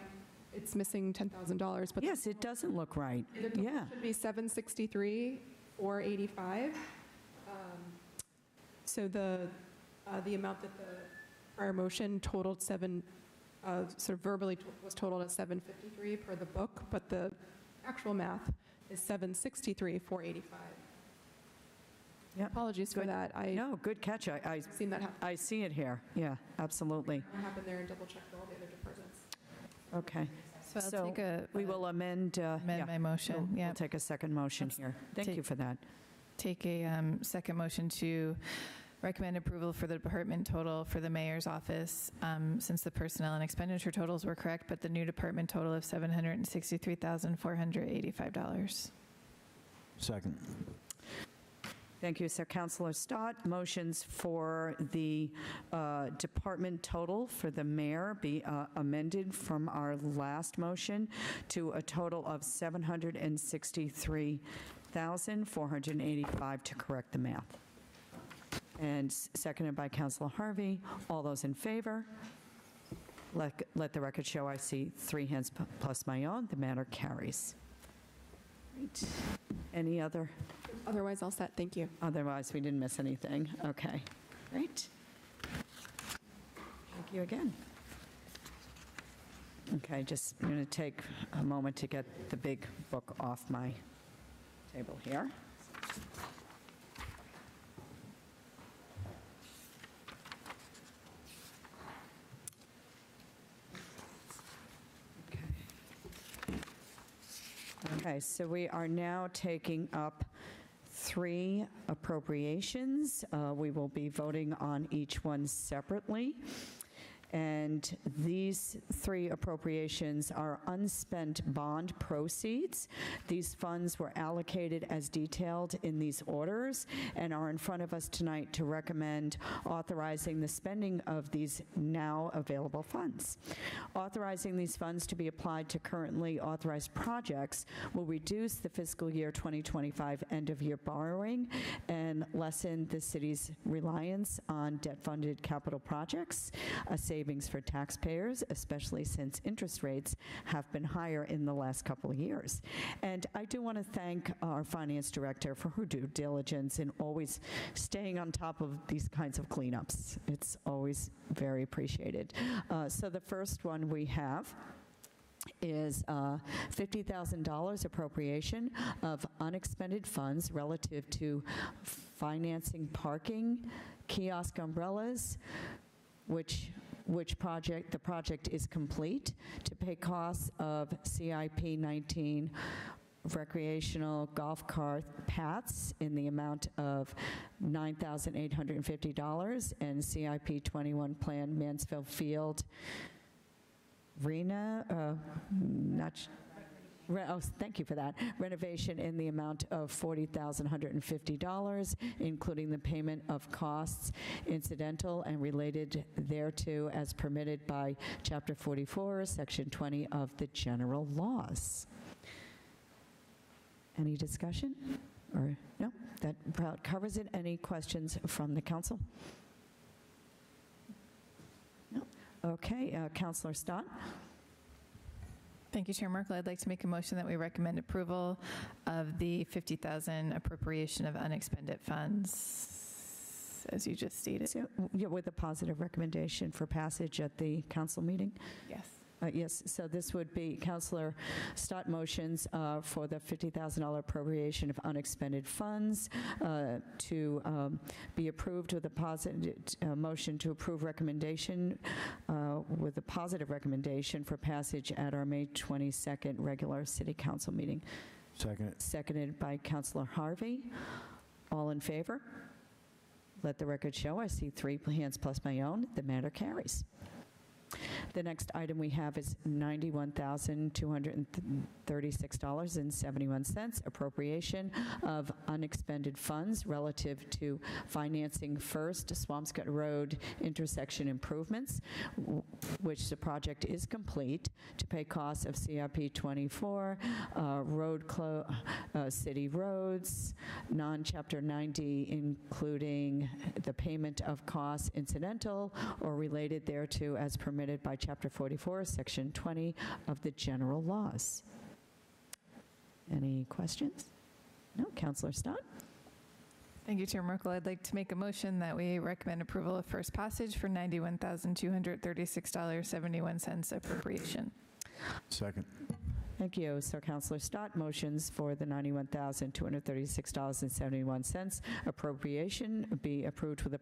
it's missing $10,000. But Yes, it doesn't look right. the total Yeah. should be 763, 485. So the amount that the prior motion totaled sort of verbally was totaled at 753 per the book, but the actual math is 763, 485. Yep. Apologies for Good. that. No, good catch. I've seen that happen. I see it here. Yeah, absolutely. What happened there and double check for all the other departments. Okay. So I'll take we will amend. amend my motion. We'll Yeah. take a second motion here. Thank you for that. Take a second motion to recommend approval for the department total for the mayor's office, since the personnel and expenditure totals were correct, but the new department total of $763,485. Second. Thank you, Sir. Councilor Stott. Motions for the department total for the mayor be amended from our last motion to a total of $763,485 to correct the math. And seconded by Councilor Harvey. All those in favor? Let the record show I see 3 hands plus my own. The matter carries. Great. Any other? Otherwise, all set. Thank you. Otherwise, we didn't miss anything. Okay. Great. Thank you again. Okay, just I'm going to take a moment to get the big book off my table here. Okay, so we are now taking up 3 appropriations. We will be voting on each one separately. And these 3 appropriations are unspent bond proceeds. These funds were allocated as detailed in these orders and are in front of us tonight to recommend authorizing the spending of these now available funds. Authorizing these funds to be applied to currently authorized projects will reduce the fiscal year 2025 end-of-year borrowing and lessen the city's reliance on debt-funded capital projects, a savings for taxpayers, especially since interest rates have been higher in the last couple of years. And I do want to thank our finance director for her due diligence in always staying on top of these kinds of cleanups. It's always very appreciated. So the first one we have is $50,000 appropriation of unexpended funds relative to financing parking, kiosk umbrellas, the project is complete, to pay costs of CIP 19 recreational golf cart paths in the amount of $9,850, and CIP 21 plan Mansfield Field thank you for that. Renovation in the amount of $40,150, including the payment of costs incidental and related thereto as permitted by Chapter 44, Section 20 of the general laws. Any discussion? Or no? That about covers it. Any questions from the council? No? Okay, Councilor Stott. Thank you, Chair Merkel. I'd like to make a motion that we recommend approval of the $50,000 appropriation of unexpended funds, as you just stated. So, yeah, with a positive recommendation for passage at the council meeting? Yes. Yes, so this would be Councilor Stott motions for the $50,000 appropriation of unexpended funds to be approved with a positive motion to approve recommendation with a positive recommendation for passage at our May 22nd regular city council meeting. Second. Seconded by Councilor Harvey. All in favor? Let the record show. I see 3 hands plus my own. The matter carries. The next item we have is $91,236.71, appropriation of unexpended funds relative to financing First Swampscott Road intersection improvements, which the project is complete, to pay costs of CIP 24, city roads, non-Chapter 90, including the payment of costs incidental or related thereto as permitted by Chapter 44, Section 20 of the general laws. Any questions? No? Councilor Stott? Thank you, Chair Merkel. I'd like to make a motion that we recommend approval of first passage for $91,236.71 appropriation. Second. Thank you. So Councilor Stott motions for the $91,236.71 appropriation be approved with a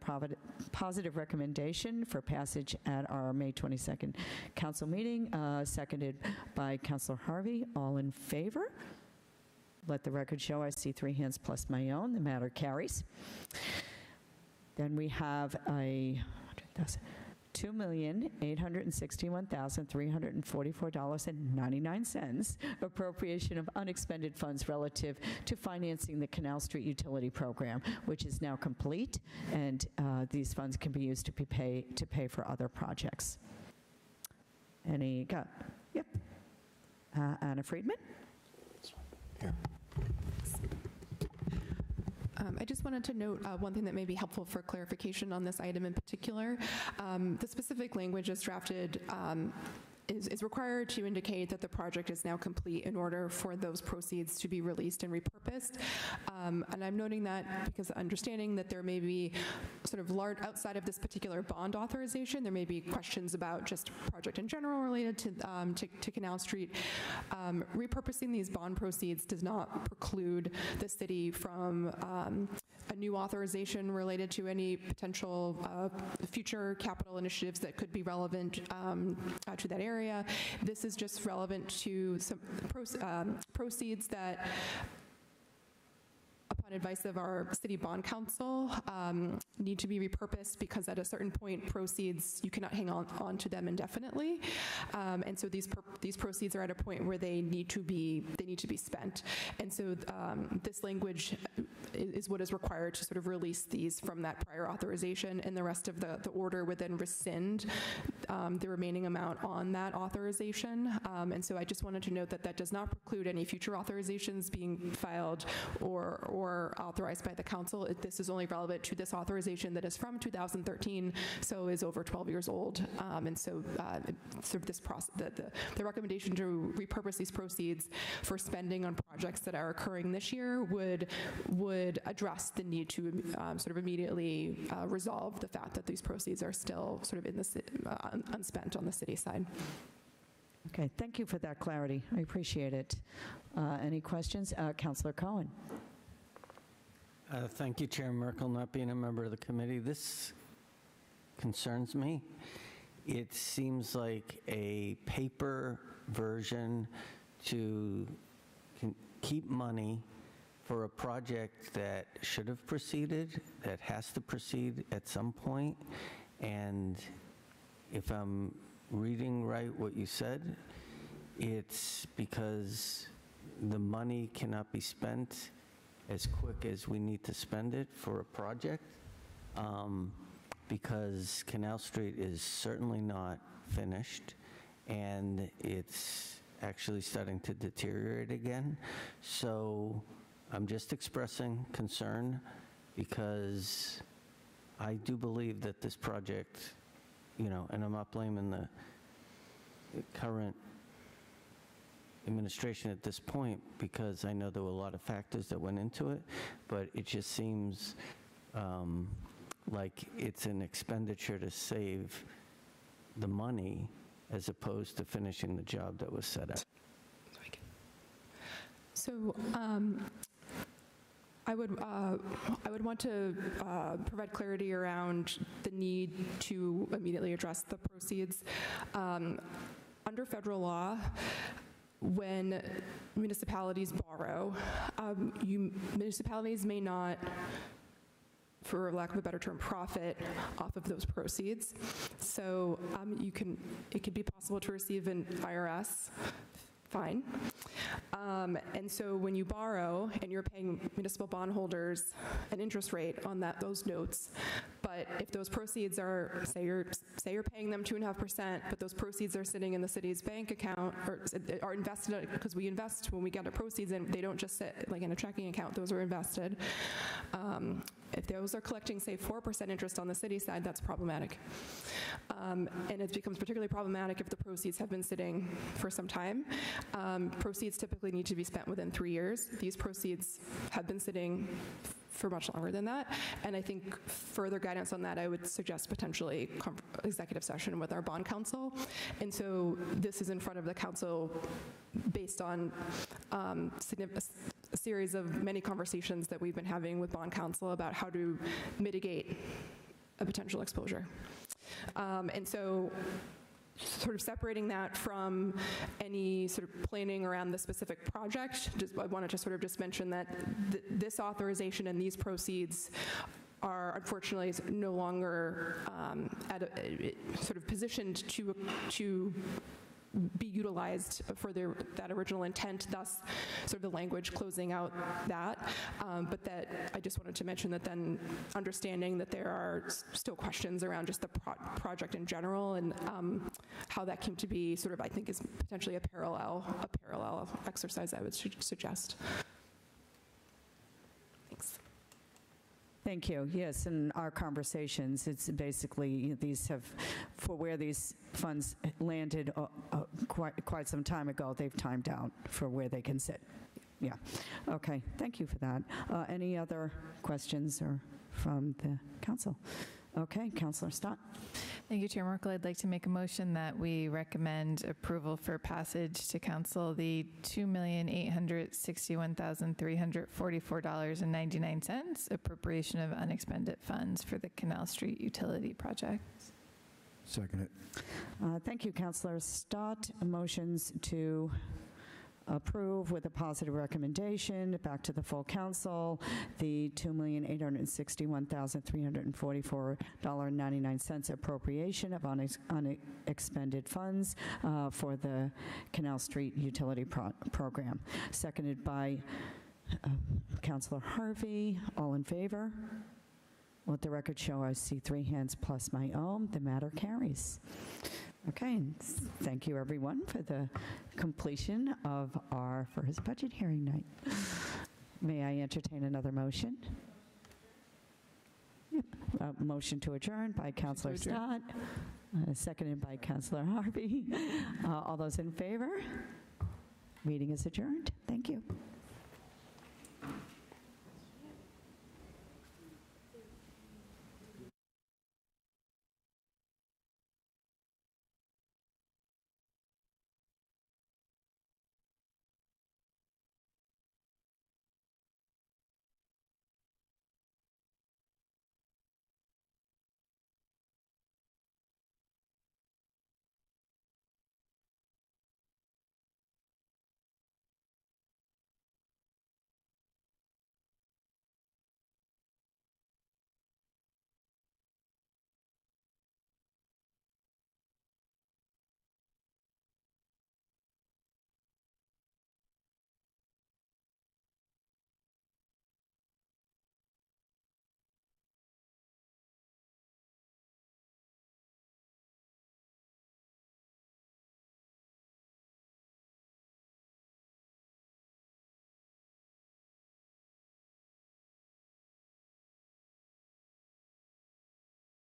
positive recommendation for passage at our May 22nd council meeting, seconded by Councilor Harvey. All in favor? Let the record show. I see 3 hands plus my own. The matter carries. Then we have a $2,861,344.99 appropriation of unexpended funds relative to financing the Canal Street Utility Program, which is now complete, and these funds can be used to pay for other projects. Yep. Anna Friedman? Here. I just wanted to note one thing that may be helpful for clarification on this item in particular. The specific language is drafted is required to indicate that the project is now complete in order for those proceeds to be released and repurposed. And I'm noting that because understanding that there may be sort of large, outside of this particular bond authorization, there may be questions about just project in general related to Canal Street. Repurposing these bond proceeds does not preclude the city from a new authorization related to any potential future capital initiatives that could be relevant to that area. This is just relevant to some proceeds that, upon advice of our city bond council, need to be repurposed because at a certain point proceeds, you cannot hang on to them indefinitely. And so these proceeds are at a point where they need to be spent. And so this language is what is required to sort of release these from that prior authorization, and the rest of the order would then rescind the remaining amount on that authorization. And so I just wanted to note that that does not preclude any future authorizations being filed or authorized by the council. This is only relevant to this authorization that is from 2013, so is over 12 years old. And so sort of this process, the recommendation to repurpose these proceeds for spending on projects that are occurring this year would address the need to sort of immediately resolve the fact that these proceeds are still sort of in the unspent on the city side. Okay, thank you for that clarity. I appreciate it. Any questions? Councillor Cohen. Thank you, Chair Merkel. Not being a member of the committee, this concerns me. It seems like a paper version to keep money for a project that should have proceeded, that has to proceed at some point. And if I'm reading right what you said, it's because the money cannot be spent as quick as we need to spend it for a project, because Canal Street is certainly not finished, and it's actually starting to deteriorate again. So I'm just expressing concern, because I do believe that this project, and I'm not blaming the current administration at this point, because I know there were a lot of factors that went into it, but it just seems like it's an expenditure to save the money as opposed to finishing the job that was set up. So I would want to provide clarity around the need to immediately address the proceeds. Under federal law, when municipalities borrow, municipalities may not, for lack of a better term, profit off of those proceeds. So it could be possible to receive an IRS fine. And so when you borrow and you're paying municipal bondholders an interest rate on those notes, but if those proceeds are, say you're paying them 2.5%, but those proceeds are sitting in the city's bank account, or are invested, because we invest when we get the proceeds in, they don't just sit like in a checking account, those are invested. If those are collecting, say, 4% interest on the city side, that's problematic. And it becomes particularly problematic if the proceeds have been sitting for some time. Proceeds typically need to be spent within 3 years. These proceeds have been sitting for much longer than that. And I think further guidance on that, I would suggest potentially executive session with our bond counsel. And so this is in front of the council based on a series of many conversations that we've been having with bond counsel about how to mitigate a potential exposure. And so sort of separating that from any sort of planning around the specific project, I wanted to sort of just mention that this authorization and these proceeds are unfortunately no longer sort of positioned to be utilized for that original intent, thus sort of the language closing out that. But that I just wanted to mention that then understanding that there are still questions around just the project in general and how that came to be sort of, I think, is potentially a parallel exercise I would suggest. Thanks. Thank you. Yes, in our conversations, it's basically for where these funds landed quite some time ago, they've timed out for where they can sit. Yeah. Okay. Thank you for that. Any other questions from the council? Okay. Councillor Stott. Thank you, Chair Merkel. I'd like to make a motion that we recommend approval for passage to council the $2,861,344.99 appropriation of unexpended funds for the Canal Street utility project. Second it. Thank you, Councillor Stott. Motions to approve with a positive recommendation back to the full council, the $2,861,344.99 appropriation of unexpended funds for the Canal Street utility program. Seconded by Councillor Harvey. All in favor? Let the record show I see 3 hands plus my own. The matter carries. Okay, thank you everyone for the completion of our first budget hearing night. May I entertain another motion? Motion to adjourn by Councillor Stott, seconded by Councillor Harvey. All those in favor? Meeting is adjourned. Thank you.